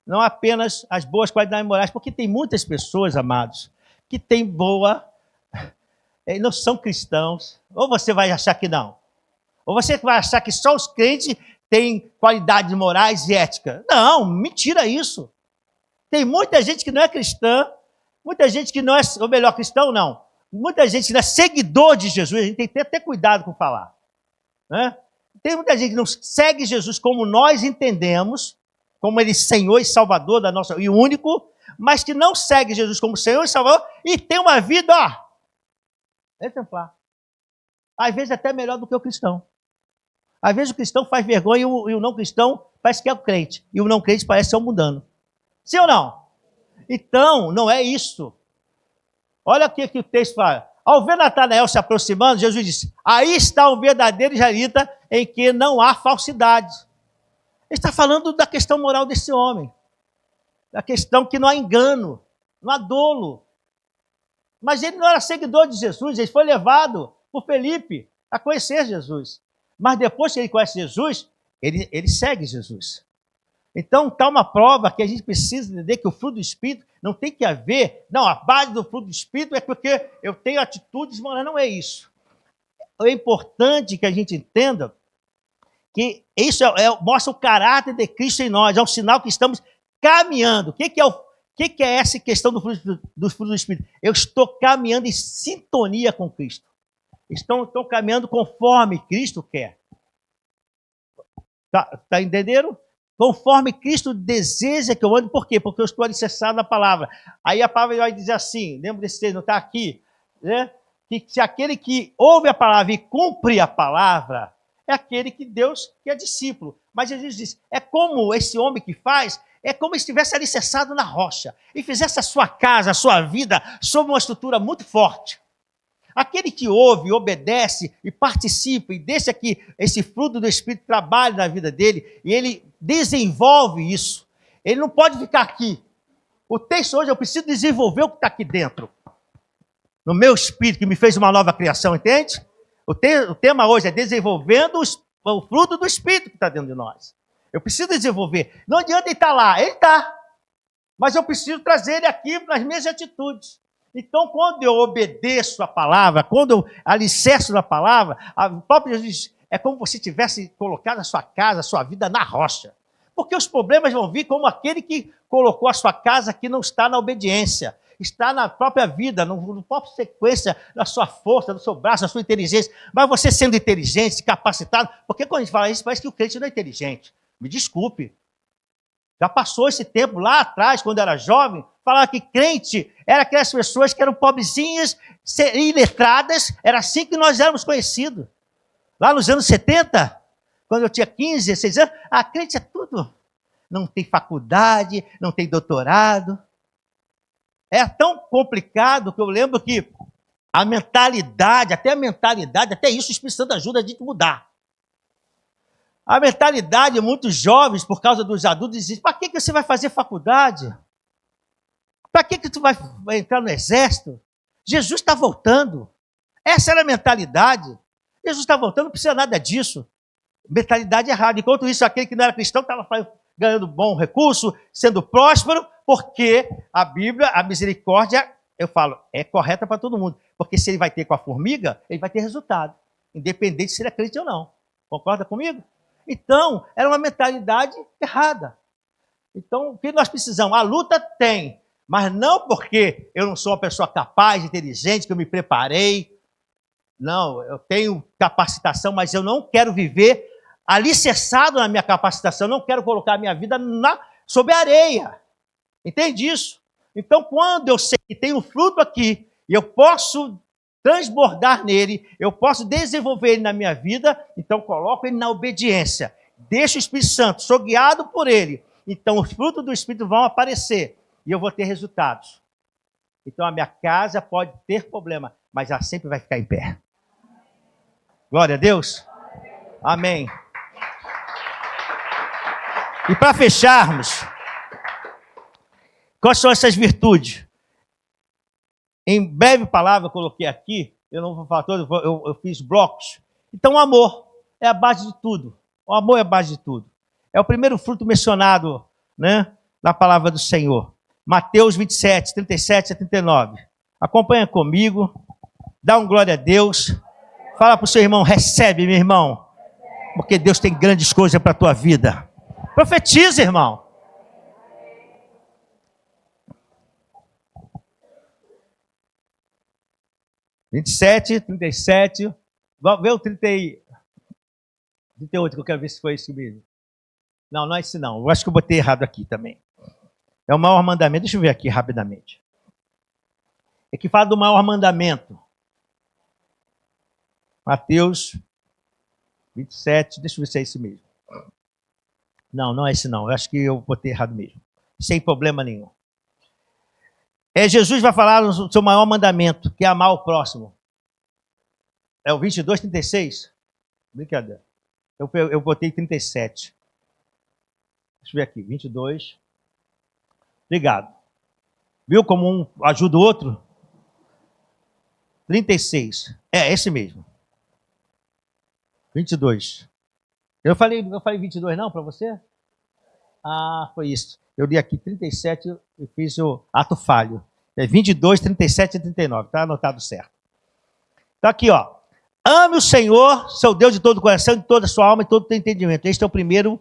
Speaker 1: não é apenas as boas qualidades morais, porque tem muitas pessoas, amados, que têm não são cristãos, ou você vai achar que não, ou você vai achar que só os crentes têm qualidades morais e ética. Não, mentira isso. Tem muita gente que não é cristã, muita gente que não é, ou melhor, cristão não, muita gente que não é seguidor de Jesus, a gente tem que ter até cuidado com falar, né? Tem muita gente que não segue Jesus como nós entendemos, como ele Senhor e Salvador da nossa, e único, mas que não segue Jesus como Senhor e Salvador e tem uma vida, exemplar. Às vezes até melhor do que o cristão. Às vezes o cristão faz vergonha e o não cristão parece que é o crente, e o não crente parece ser o mundano. Sim ou não? Então, não é isso. Olha aqui que o texto fala. Ao ver Natanael se aproximando, Jesus disse: aí está um verdadeiro israelita em que não há falsidade. Ele está falando da questão moral desse homem. Da questão que não há engano, não há dolo. Mas ele não era seguidor de Jesus, ele foi levado por Felipe a conhecer Jesus. Mas depois que ele conhece Jesus, ele segue Jesus. Então, está uma prova que a gente precisa entender que o fruto do Espírito não tem que haver. Não, a base do fruto do Espírito é porque eu tenho atitudes morais. Não é isso. É importante que a gente entenda que isso mostra o caráter de Cristo em nós. É um sinal que estamos caminhando. O que é essa questão do fruto do Espírito? Eu estou caminhando em sintonia com Cristo. Estou caminhando conforme Cristo quer. Tá entendendo? Conforme Cristo deseja que eu ande. Por quê? Porque eu estou alicerçado na palavra. Aí a palavra vai dizer assim, lembra desse texto, não está aqui? Né? Que se aquele que ouve a palavra e cumpre a palavra, é aquele que Deus que é discípulo. Mas Jesus diz, é como esse homem que faz, é como se estivesse alicerçado na rocha e fizesse a sua casa, a sua vida, sob uma estrutura muito forte. Aquele que ouve, obedece e participa e deixa que esse fruto do Espírito trabalhe na vida dele e ele desenvolve isso. Ele não pode ficar aqui. O texto hoje, eu preciso desenvolver o que está aqui dentro. No meu espírito, que me fez uma nova criação, entende? O tema hoje é desenvolvendo o fruto do espírito que está dentro de nós. Eu preciso desenvolver. Não adianta ele estar lá, ele está. Mas eu preciso trazer ele aqui nas minhas atitudes. Então, quando eu obedeço a palavra, quando eu alicerço na palavra, o próprio Jesus diz, é como se tivesse colocado a sua casa, a sua vida na rocha. Porque os problemas vão vir como aquele que colocou a sua casa que não está na obediência, está na própria vida, na própria sequência, na sua força, no seu braço, na sua inteligência. Mas você sendo inteligente, capacitado, porque quando a gente fala isso, parece que o crente não é inteligente. Me desculpe. Já passou esse tempo lá atrás, quando era jovem, falava que crente era aquelas pessoas que eram pobrezinhas, iletradas, era assim que nós éramos conhecidos. Lá nos anos 70, quando eu tinha 15, 16 anos, a crente é tudo. Não tem faculdade, não tem doutorado. É tão complicado que eu lembro que a mentalidade, até isso o Espírito Santo ajuda a gente a mudar. A mentalidade de muitos jovens, por causa dos adultos, dizem, para que você vai fazer faculdade? Para que tu vai entrar no exército? Jesus está voltando. Essa era a mentalidade. Jesus está voltando, não precisa nada disso. Mentalidade errada. Enquanto isso, aquele que não era cristão estava ganhando bom recurso, sendo próspero, porque a Bíblia, a misericórdia, eu falo, é correta para todo mundo. Porque se ele vai ter com a formiga, ele vai ter resultado. Independente se ele é crente ou não. Concorda comigo? Então, era uma mentalidade errada. Então, o que nós precisamos? A luta tem, mas não porque eu não sou uma pessoa capaz, inteligente, que eu me preparei. Não, eu tenho capacitação, mas eu não quero viver alicerçado na minha capacitação. Eu não quero colocar a minha vida sob a areia. Entende isso? Então, quando eu sei que tem um fruto aqui, e eu posso transbordar nele, eu posso desenvolver ele na minha vida, então coloco ele na obediência. Deixo o Espírito Santo, sou guiado por ele. Então os frutos do Espírito vão aparecer e eu vou ter resultados. Então a minha casa pode ter problema, mas ela sempre vai ficar em pé. Glória a Deus. Amém. E para fecharmos, quais são essas virtudes? Em breve palavra eu coloquei aqui, eu não vou falar todo, eu fiz blocos. Então o amor é a base de tudo. O amor é a base de tudo. É o primeiro fruto mencionado, né, na palavra do Senhor. Mateus 27, 37 a 39. Acompanha comigo, dá um glória a Deus. Fala para o seu irmão, recebe, meu irmão. Porque Deus tem grandes coisas para a tua vida. Profetiza, irmão. Vinte e sete, 37, vê o 38 que eu quero ver se foi esse mesmo. Não, não é esse não, eu acho que eu botei errado aqui também. É o maior mandamento, deixa eu ver aqui rapidamente. É que fala do maior mandamento. Mateus 27, deixa eu ver se é esse mesmo. Não, não é esse não, eu acho que eu botei errado mesmo. Sem problema nenhum. Jesus vai falar do seu maior mandamento, que é amar o próximo. É o 22, 36? Brincadeira. Eu botei 37. Deixa eu ver aqui, 22. Obrigado. Viu como um ajuda o outro? 36. É, esse mesmo. 22. Eu falei 22 não para você? Ah, foi isso. Eu li aqui 37 e fiz o ato falho. É 22, 37 e 39. Está anotado certo. Então aqui, ó. Ame o Senhor, seu Deus, de todo o coração, de toda a sua alma e todo o teu entendimento. Este é o primeiro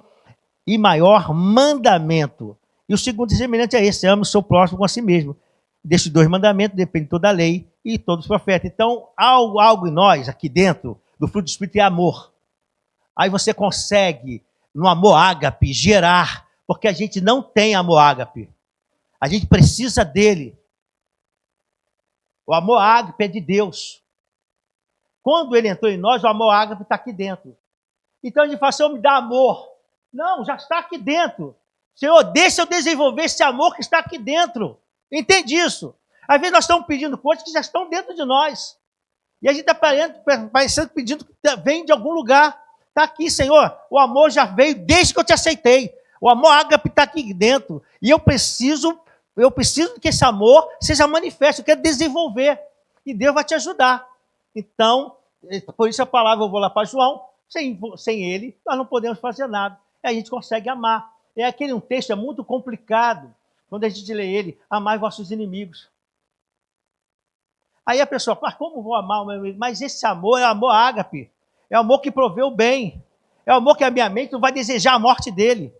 Speaker 1: e maior mandamento. E o segundo semelhante a esse, ame o seu próximo com a si mesmo. Destes dois mandamentos depende toda a lei e todos os profetas. Então, algo em nós, aqui dentro, do fruto do Espírito é amor. Aí você consegue, no amor ágape, gerar, porque a gente não tem amor ágape. A gente precisa dele. O amor ágape é de Deus. Quando ele entrou em nós, o amor ágape está aqui dentro. Então a gente fala, Senhor, me dá amor. Não, já está aqui dentro. Senhor, deixa eu desenvolver esse amor que está aqui dentro. Entende isso? Às vezes nós estamos pedindo coisas que já estão dentro de nós. E a gente está parecendo pedindo que vem de algum lugar. Está aqui, Senhor. O amor já veio desde que eu te aceitei. O amor ágape está aqui dentro. E eu preciso eu preciso que esse amor seja manifesto, eu quero desenvolver. E Deus vai te ajudar. Então, por isso a palavra, eu vou lá para João, sem ele, nós não podemos fazer nada. E a gente consegue amar. É aquele um texto, é muito complicado. Quando a gente lê ele, amai vossos inimigos. Aí a pessoa fala, como vou amar o meu inimigo? Mas esse amor é amor ágape. É amor que provê o bem. É amor que a minha mente não vai desejar a morte dele,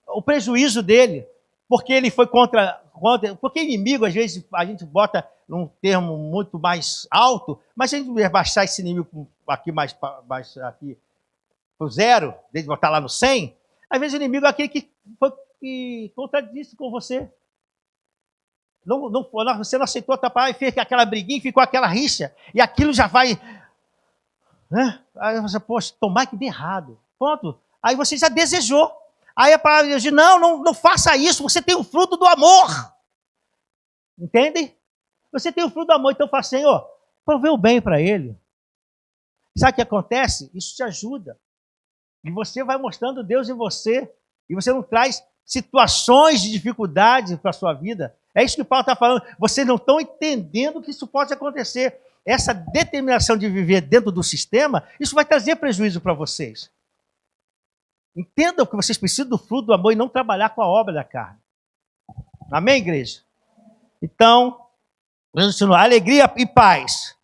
Speaker 1: o prejuízo dele, porque ele foi contra. Porque inimigo, às vezes, a gente bota num termo muito mais alto, mas se a gente baixar esse inimigo aqui mais aqui para o zero, desde botar lá no 100, às vezes o inimigo é aquele que contradisse com você. Você não aceitou atrapalhar e fez aquela briguinha, ficou aquela rixa, e aquilo já vai. Né? Aí você, poxa, tomar que dê errado. Pronto. Aí você já desejou. Aí a palavra diz, não faça isso, você tem o fruto do amor. Entendem? Você tem o fruto do amor, então fala, Senhor, provê o bem para ele. Sabe o que acontece? Isso te ajuda. E você vai mostrando Deus em você, e você não traz situações de dificuldade para a sua vida. É isso que Paulo está falando. Vocês não estão entendendo que isso pode acontecer. Essa determinação de viver dentro do sistema, isso vai trazer prejuízo para vocês. Entendam que vocês precisam do fruto do amor e não trabalhar com a obra da carne. Amém, igreja? Então, Deus ensinou alegria e paz.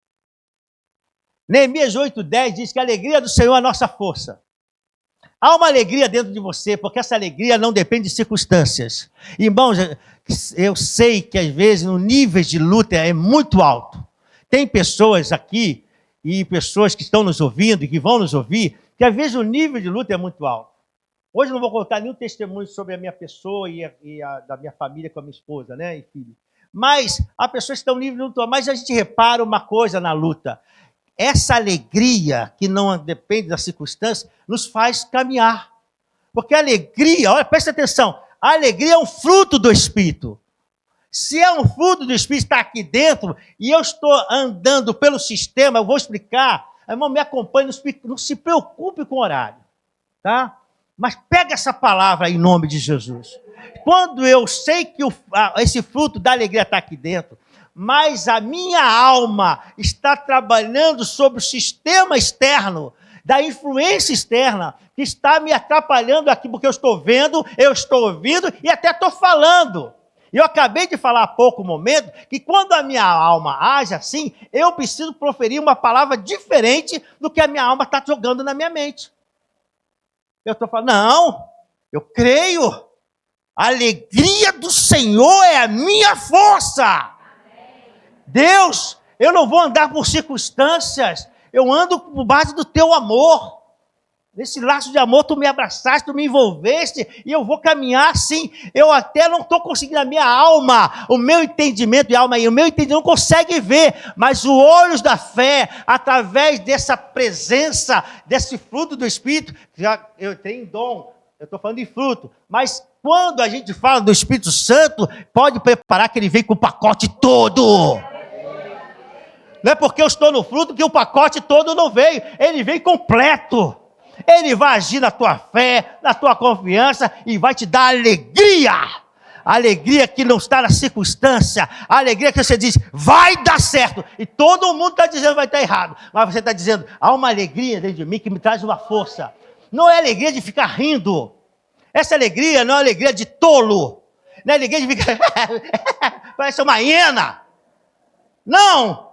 Speaker 1: Neemias 8:10 diz que a alegria do Senhor é a nossa força. Há uma alegria dentro de você, porque essa alegria não depende de circunstâncias. Irmãos, eu sei que às vezes o nível de luta é muito alto. Tem pessoas aqui, e pessoas que estão nos ouvindo e que vão nos ouvir, que às vezes o nível de luta é muito alto. Hoje eu não vou contar nenhum testemunho sobre a minha pessoa da minha família com a minha esposa, né, e filho. Mas a pessoa está no nível de luta. Mas a gente repara uma coisa na luta. Essa alegria, que não depende da circunstância, nos faz caminhar. Porque a alegria, olha, presta atenção, a alegria é um fruto do Espírito. Se é um fruto do Espírito, está aqui dentro, e eu estou andando pelo sistema, eu vou explicar, irmão, me acompanhe, não se preocupe com o horário, tá? Mas pega essa palavra em nome de Jesus. Quando eu sei que esse fruto da alegria está aqui dentro, mas a minha alma está trabalhando sobre o sistema externo, da influência externa, que está me atrapalhando aqui, porque eu estou vendo, eu estou ouvindo e até estou falando. Eu acabei de falar há pouco momento que quando a minha alma age assim, eu preciso proferir uma palavra diferente do que a minha alma está jogando na minha mente. Eu estou falando, não, eu creio, a alegria do Senhor é a minha força. Deus, eu não vou andar por circunstâncias, eu ando por base do teu amor. Nesse laço de amor, tu me abraçaste, tu me envolveste, e eu vou caminhar assim. Eu até não estou conseguindo, a minha alma, o meu entendimento de alma, e o meu entendimento não consegue ver, mas os olhos da fé, através dessa presença, desse fruto do Espírito, eu tenho dom, eu estou falando de fruto, mas quando a gente fala do Espírito Santo, pode preparar que ele vem com o pacote todo. Não é porque eu estou no fruto que o pacote todo não veio, ele vem completo. Ele vai agir na tua fé, na tua confiança e vai te dar alegria. A alegria que não está na circunstância, a alegria que você diz, vai dar certo. E todo mundo está dizendo vai dar errado. Mas você está dizendo, há uma alegria dentro de mim que me traz uma força. Não é alegria de ficar rindo. Essa alegria não é alegria de tolo. Não é alegria de ficar, parece uma hiena. Não,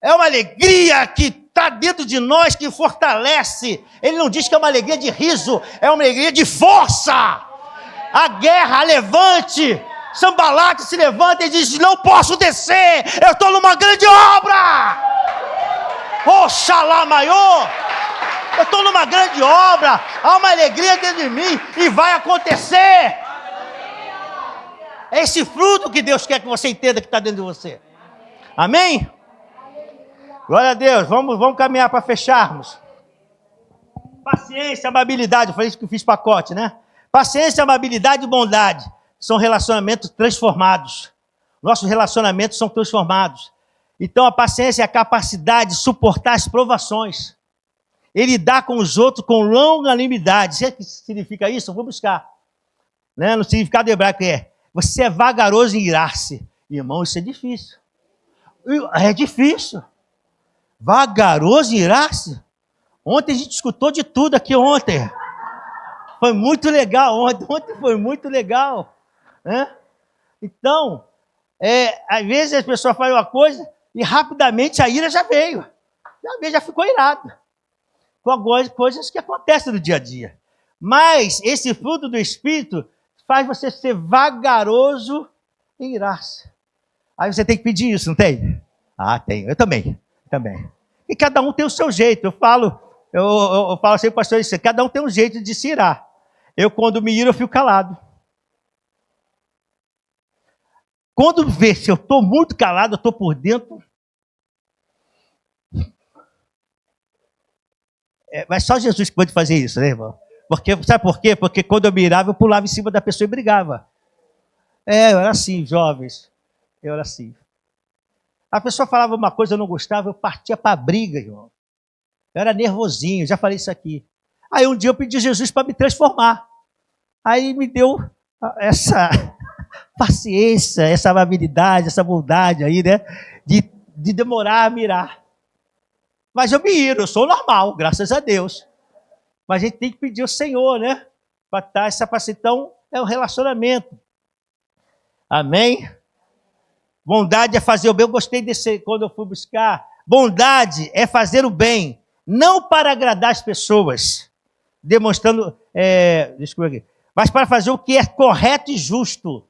Speaker 1: é uma alegria que está dentro de nós, que fortalece. Ele não diz que é uma alegria de riso, é uma alegria de força. A guerra, levante. Sambalate se levanta e diz, não posso descer, eu estou numa grande obra. Oxalá maior, eu estou numa grande obra, há uma alegria dentro de mim e vai acontecer. É esse fruto que Deus quer que você entenda que está dentro de você. Amém? Glória a Deus, vamos caminhar para fecharmos. Paciência, amabilidade, foi isso que eu fiz pacote, né? Paciência, amabilidade e bondade são relacionamentos transformados. Nossos relacionamentos são transformados. Então a paciência é a capacidade de suportar as provações. Ele dá com os outros com longanimidade. Sabe o que significa isso? Eu vou buscar. Né? No significado hebraico Você é vagaroso em irar-se. Irmão, isso é difícil. É difícil. Vagaroso em irar-se? Ontem a gente escutou de tudo aqui ontem. Foi muito legal ontem. Ontem foi muito legal. Né? Então, às vezes as pessoas fazem uma coisa e rapidamente a ira já veio. Já ficou irado. Com algumas coisas que acontecem no dia a dia. Mas esse fruto do Espírito faz você ser vagaroso em irar-se. Aí você tem que pedir isso, não tem? Ah, tenho. Eu também. E cada um tem o seu jeito. Eu falo assim, pastor, isso, cada um tem um jeito de se irar. Eu, quando me iro, eu fico calado. Quando vê se eu estou muito calado, eu estou por dentro. Mas só Jesus pode fazer isso, né, irmão? Sabe por quê? Porque quando eu me irava, eu pulava em cima da pessoa e brigava. Eu era assim, jovens. Eu era assim. A pessoa falava uma coisa, eu não gostava, eu partia para a briga, irmão. Eu era nervosinho, já falei isso aqui. Aí um dia eu pedi a Jesus para me transformar. Aí me deu essa paciência, essa amabilidade, essa bondade aí, né? De demorar a mirar. Mas eu me iro, eu sou normal, graças a Deus. Mas a gente tem que pedir ao Senhor, né? Para dar essa paciência. Então, é um relacionamento. Amém? Bondade é fazer o bem. Eu gostei desse, quando eu fui buscar. Bondade é fazer o bem, não para agradar as pessoas, demonstrando, mas para fazer o que é correto e justo.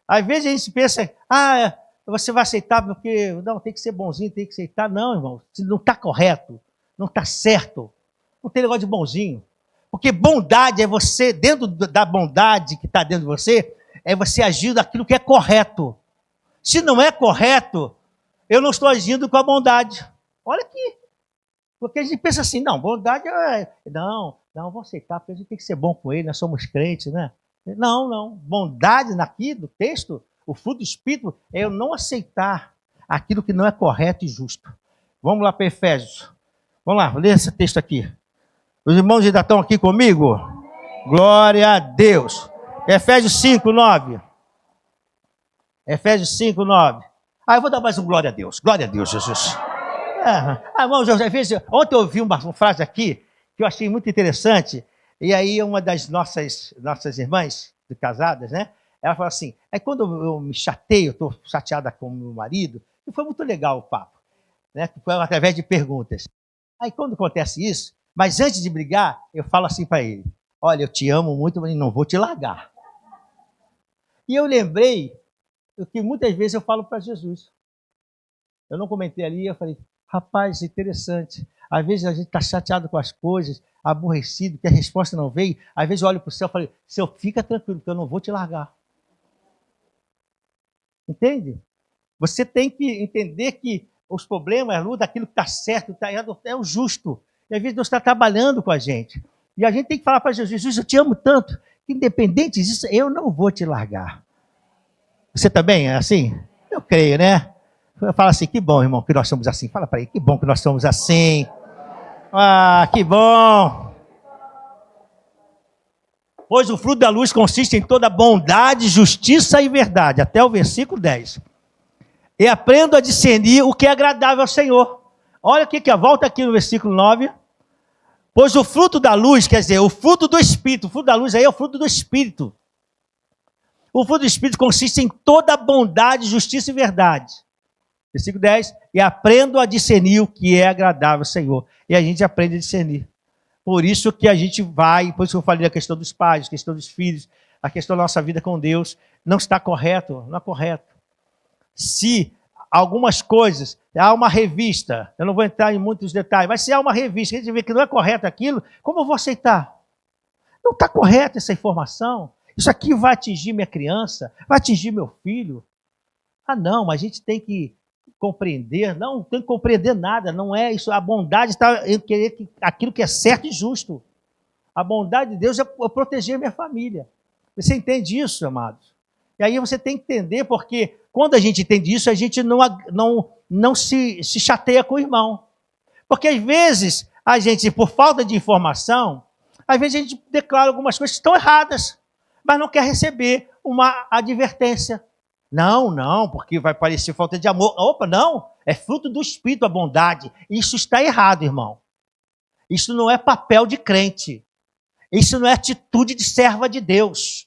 Speaker 1: Às vezes a gente pensa, você vai aceitar porque, não, tem que ser bonzinho, tem que aceitar. Não, irmão, se não está correto, não está certo, não tem negócio de bonzinho. Porque bondade é você, dentro da bondade que está dentro de você, é você agir daquilo que é correto. Se não é correto, eu não estou agindo com a bondade. Olha aqui. Porque a gente pensa assim, não, bondade não, vou aceitar, porque a gente tem que ser bom com ele, nós somos crentes, né? Não. Bondade aqui do texto, o fruto do Espírito, é eu não aceitar aquilo que não é correto e justo. Vamos lá para Efésios. Vamos lá, ler esse texto aqui. Os irmãos ainda estão aqui comigo? Glória a Deus. Efésios 5:9. Efésios 5:9. Eu vou dar mais um glória a Deus. Glória a Deus, Jesus. Irmão, ontem eu ouvi uma frase aqui que eu achei muito interessante. E aí uma das nossas irmãs casadas, né? Ela falou assim, quando eu me chateio, eu estou chateada com o meu marido, e foi muito legal o papo, né? Foi através de perguntas. Aí quando acontece isso, mas antes de brigar, eu falo assim para ele, olha, eu te amo muito, mas não vou te largar. E eu lembrei que muitas vezes eu falo para Jesus. Eu não comentei ali, eu falei, rapaz, interessante. Às vezes a gente está chateado com as coisas, aborrecido, que a resposta não veio. Às vezes eu olho para o céu e falo, Senhor, fica tranquilo, que eu não vou te largar. Entende? Você tem que entender que os problemas, a luta, aquilo que está certo, está errado, é o justo. E às vezes Deus está trabalhando com a gente. E a gente tem que falar para Jesus, Jesus, eu te amo tanto, que independente disso, eu não vou te largar. Você também é assim? Eu creio, né? Fala assim, que bom, irmão, que nós somos assim. Fala para ele, que bom que nós somos assim. Que bom. Pois o fruto da luz consiste em toda bondade, justiça e verdade. Até o versículo 10. E aprendo a discernir o que é agradável ao Senhor. Olha o que volta aqui no versículo 9. Pois o fruto da luz, quer dizer, o fruto do Espírito. O fruto da luz aí é o fruto do Espírito. O fruto do Espírito consiste em toda bondade, justiça e verdade. Versículo 10. E aprendo a discernir o que é agradável ao Senhor. E a gente aprende a discernir. Por isso que a gente vai, por isso que eu falei da questão dos pais, a questão dos filhos, a questão da nossa vida com Deus, não está correto, não é correto. Se algumas coisas, há uma revista, eu não vou entrar em muitos detalhes, mas se há uma revista, a gente vê que não é correto aquilo, como eu vou aceitar? Não está correta essa informação. Isso aqui vai atingir minha criança, vai atingir meu filho. Não, mas a gente tem que compreender, não tem que compreender nada, não é isso. A bondade está em querer aquilo que é certo e justo. A bondade de Deus é proteger minha família. Você entende isso, amados? E aí você tem que entender, porque quando a gente entende isso, a gente não se chateia com o irmão. Porque às vezes, a gente, por falta de informação, às vezes a gente declara algumas coisas que estão erradas, mas não quer receber uma advertência. Não, porque vai parecer falta de amor. Opa, não, é fruto do Espírito a bondade. Isso está errado, irmão. Isso não é papel de crente. Isso não é atitude de serva de Deus.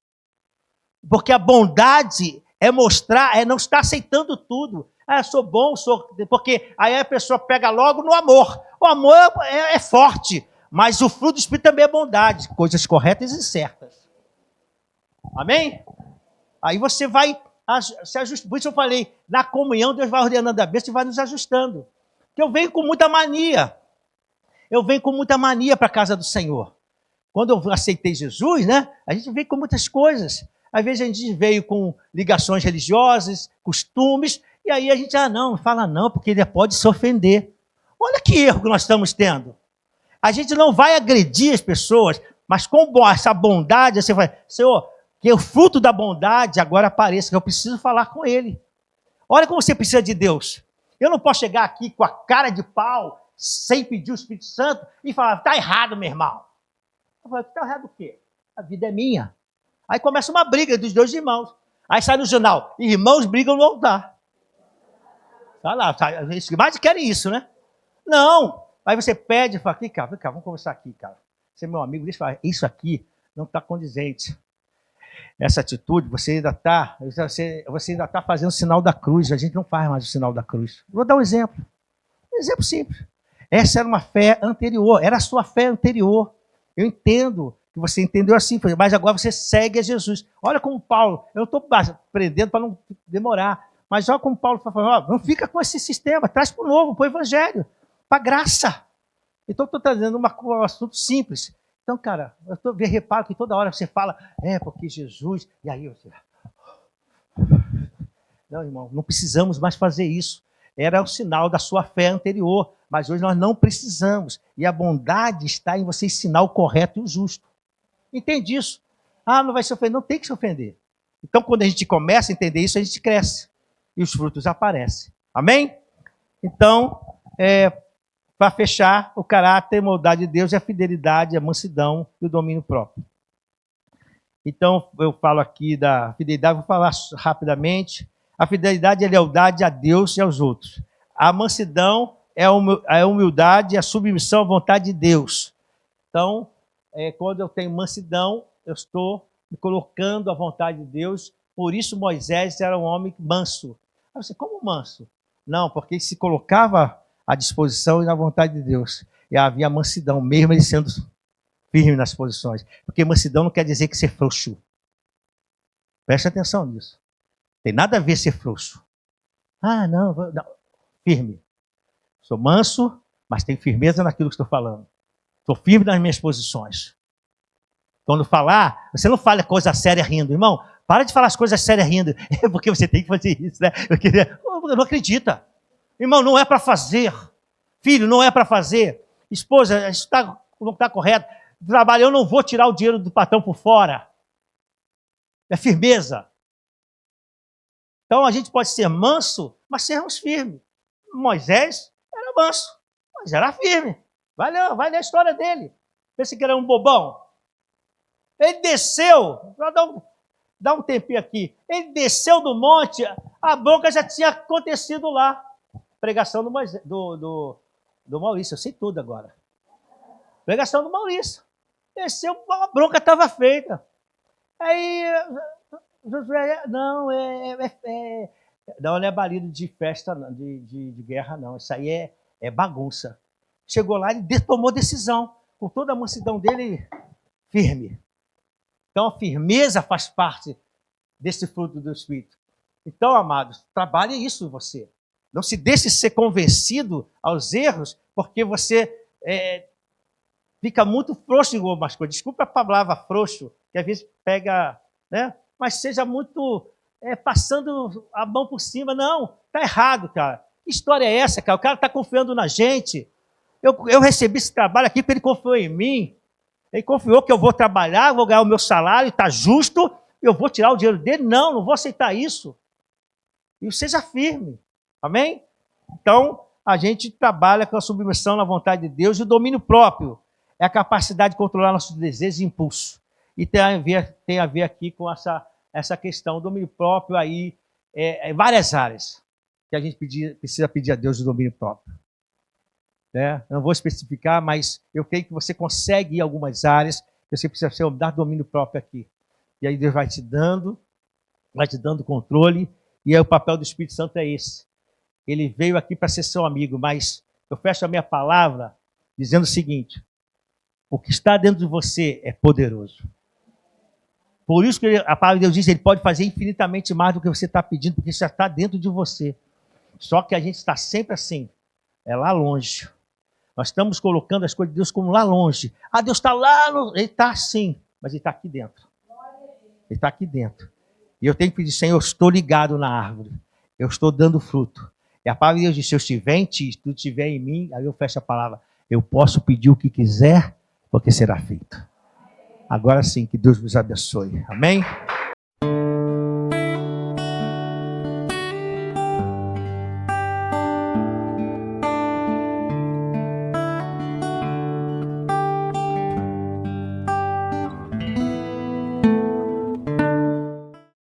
Speaker 1: Porque a bondade é mostrar, é não estar aceitando tudo. Ah, sou bom, sou... Porque aí a pessoa pega logo no amor. O amor é forte, mas o fruto do Espírito também é bondade. Coisas corretas e certas. Amém? Aí você vai se ajustando. Por isso eu falei, na comunhão Deus vai ordenando a bênção e vai nos ajustando. Porque eu venho com muita mania. Eu venho com muita mania para a casa do Senhor. Quando eu aceitei Jesus, né? A gente veio com muitas coisas. Às vezes a gente veio com ligações religiosas, costumes, e aí a gente, não fala não, porque ele pode se ofender. Olha que erro que nós estamos tendo. A gente não vai agredir as pessoas, mas com essa bondade, você vai, Senhor, que o fruto da bondade agora apareça, que eu preciso falar com ele. Olha como você precisa de Deus. Eu não posso chegar aqui com a cara de pau, sem pedir o Espírito Santo, e falar, está errado, meu irmão. Eu falo, está errado o quê? A vida é minha. Aí começa uma briga dos dois irmãos. Aí sai no jornal, irmãos brigam no altar. Tá lá, mais querem isso, né? Não. Aí você pede e fala, vem cá, vamos conversar aqui, cara. Você é meu amigo, deixa eu falar, isso aqui não está condizente. Essa atitude, você ainda está fazendo o sinal da cruz. A gente não faz mais o sinal da cruz. Vou dar um exemplo. Um exemplo simples. Essa era uma fé anterior, era a sua fé anterior. Eu entendo que você entendeu assim, mas agora você segue a Jesus. Olha como Paulo, eu estou aprendendo para não demorar, mas olha como Paulo está falando, não fica com esse sistema, traz para o novo, para o evangelho, para a graça. Então, estou trazendo um assunto simples. Então, cara, eu reparo que toda hora você fala, porque Jesus, e aí você... Não, irmão, não precisamos mais fazer isso. Era o sinal da sua fé anterior, mas hoje nós não precisamos. E a bondade está em você ensinar o correto e o justo. Entende isso? Não vai se ofender. Não tem que se ofender. Então, quando a gente começa a entender isso, a gente cresce. E os frutos aparecem. Amém? Então, para fechar, o caráter e a bondade de Deus é a fidelidade, a mansidão e o domínio próprio. Então, eu falo aqui da fidelidade, vou falar rapidamente. A fidelidade é a lealdade a Deus e aos outros. A mansidão é a humildade e a submissão à vontade de Deus. Então, quando eu tenho mansidão, eu estou me colocando à vontade de Deus. Por isso Moisés era um homem manso. Você, como manso? Não, porque ele se colocava à disposição e na vontade de Deus. E havia mansidão, mesmo ele sendo firme nas posições. Porque mansidão não quer dizer que ser frouxo. Preste atenção nisso. Tem nada a ver ser frouxo. Não. Firme. Sou manso, mas tenho firmeza naquilo que estou falando. Estou firme nas minhas posições. Quando falar, você não fala coisa séria rindo. Irmão, para de falar as coisas sérias rindo. É porque você tem que fazer isso, né? Porque não acredita. Irmão, não é para fazer. Filho, não é para fazer. Esposa, isso não está correto. Trabalho, eu não vou tirar o dinheiro do patrão por fora. É firmeza. Então a gente pode ser manso, mas sermos firmes. Moisés era manso, mas era firme. Vai ler a história dele. Pensa que era um bobão. Ele desceu, dá um tempinho aqui. Ele desceu do monte, a bronca já tinha acontecido lá. Pregação do Maurício, eu sei tudo agora. Pregação do Maurício. Desceu, a bronca estava feita. Aí, Josué, não é balido de festa, de guerra, não. Isso aí é bagunça. Chegou lá e tomou decisão. Com toda a mansidão dele, firme. Então, a firmeza faz parte desse fruto do Espírito. Então, amados, trabalhe isso em você. Não se deixe ser convencido aos erros, porque você fica muito frouxo em algumas coisas. Desculpa a palavra frouxo, que às vezes pega, né? Mas seja muito passando a mão por cima. Não, está errado, cara. Que história é essa, cara? O cara está confiando na gente. Eu recebi esse trabalho aqui porque ele confiou em mim. Ele confiou que eu vou trabalhar, vou ganhar o meu salário, está justo, eu vou tirar o dinheiro dele. Não vou aceitar isso. E seja firme. Amém? Então, a gente trabalha com a submissão na vontade de Deus e o domínio próprio. É a capacidade de controlar nossos desejos e impulsos. E tem a ver aqui com essa essa questão, domínio próprio aí, várias áreas que a gente precisa pedir a Deus o domínio próprio. Né? Eu não vou especificar, mas eu creio que você consegue ir em algumas áreas, que você precisa dar domínio próprio aqui. E aí Deus vai te dando controle, e aí o papel do Espírito Santo é esse. Ele veio aqui para ser seu amigo, mas eu fecho a minha palavra dizendo o seguinte: o que está dentro de você é poderoso. Por isso que a palavra de Deus diz que ele pode fazer infinitamente mais do que você está pedindo, porque isso já está dentro de você. Só que a gente está sempre assim, lá longe. Nós estamos colocando as coisas de Deus como lá longe. Ah, Deus está lá, ele está sim, mas ele está aqui dentro. Ele está aqui dentro. E eu tenho que pedir, Senhor, eu estou ligado na árvore. Eu estou dando fruto. E a palavra de Deus diz, se eu estiver em ti, se tu estiver em mim, aí eu fecho a palavra. Eu posso pedir o que quiser, porque será feito. Agora sim, que Deus nos abençoe. Amém?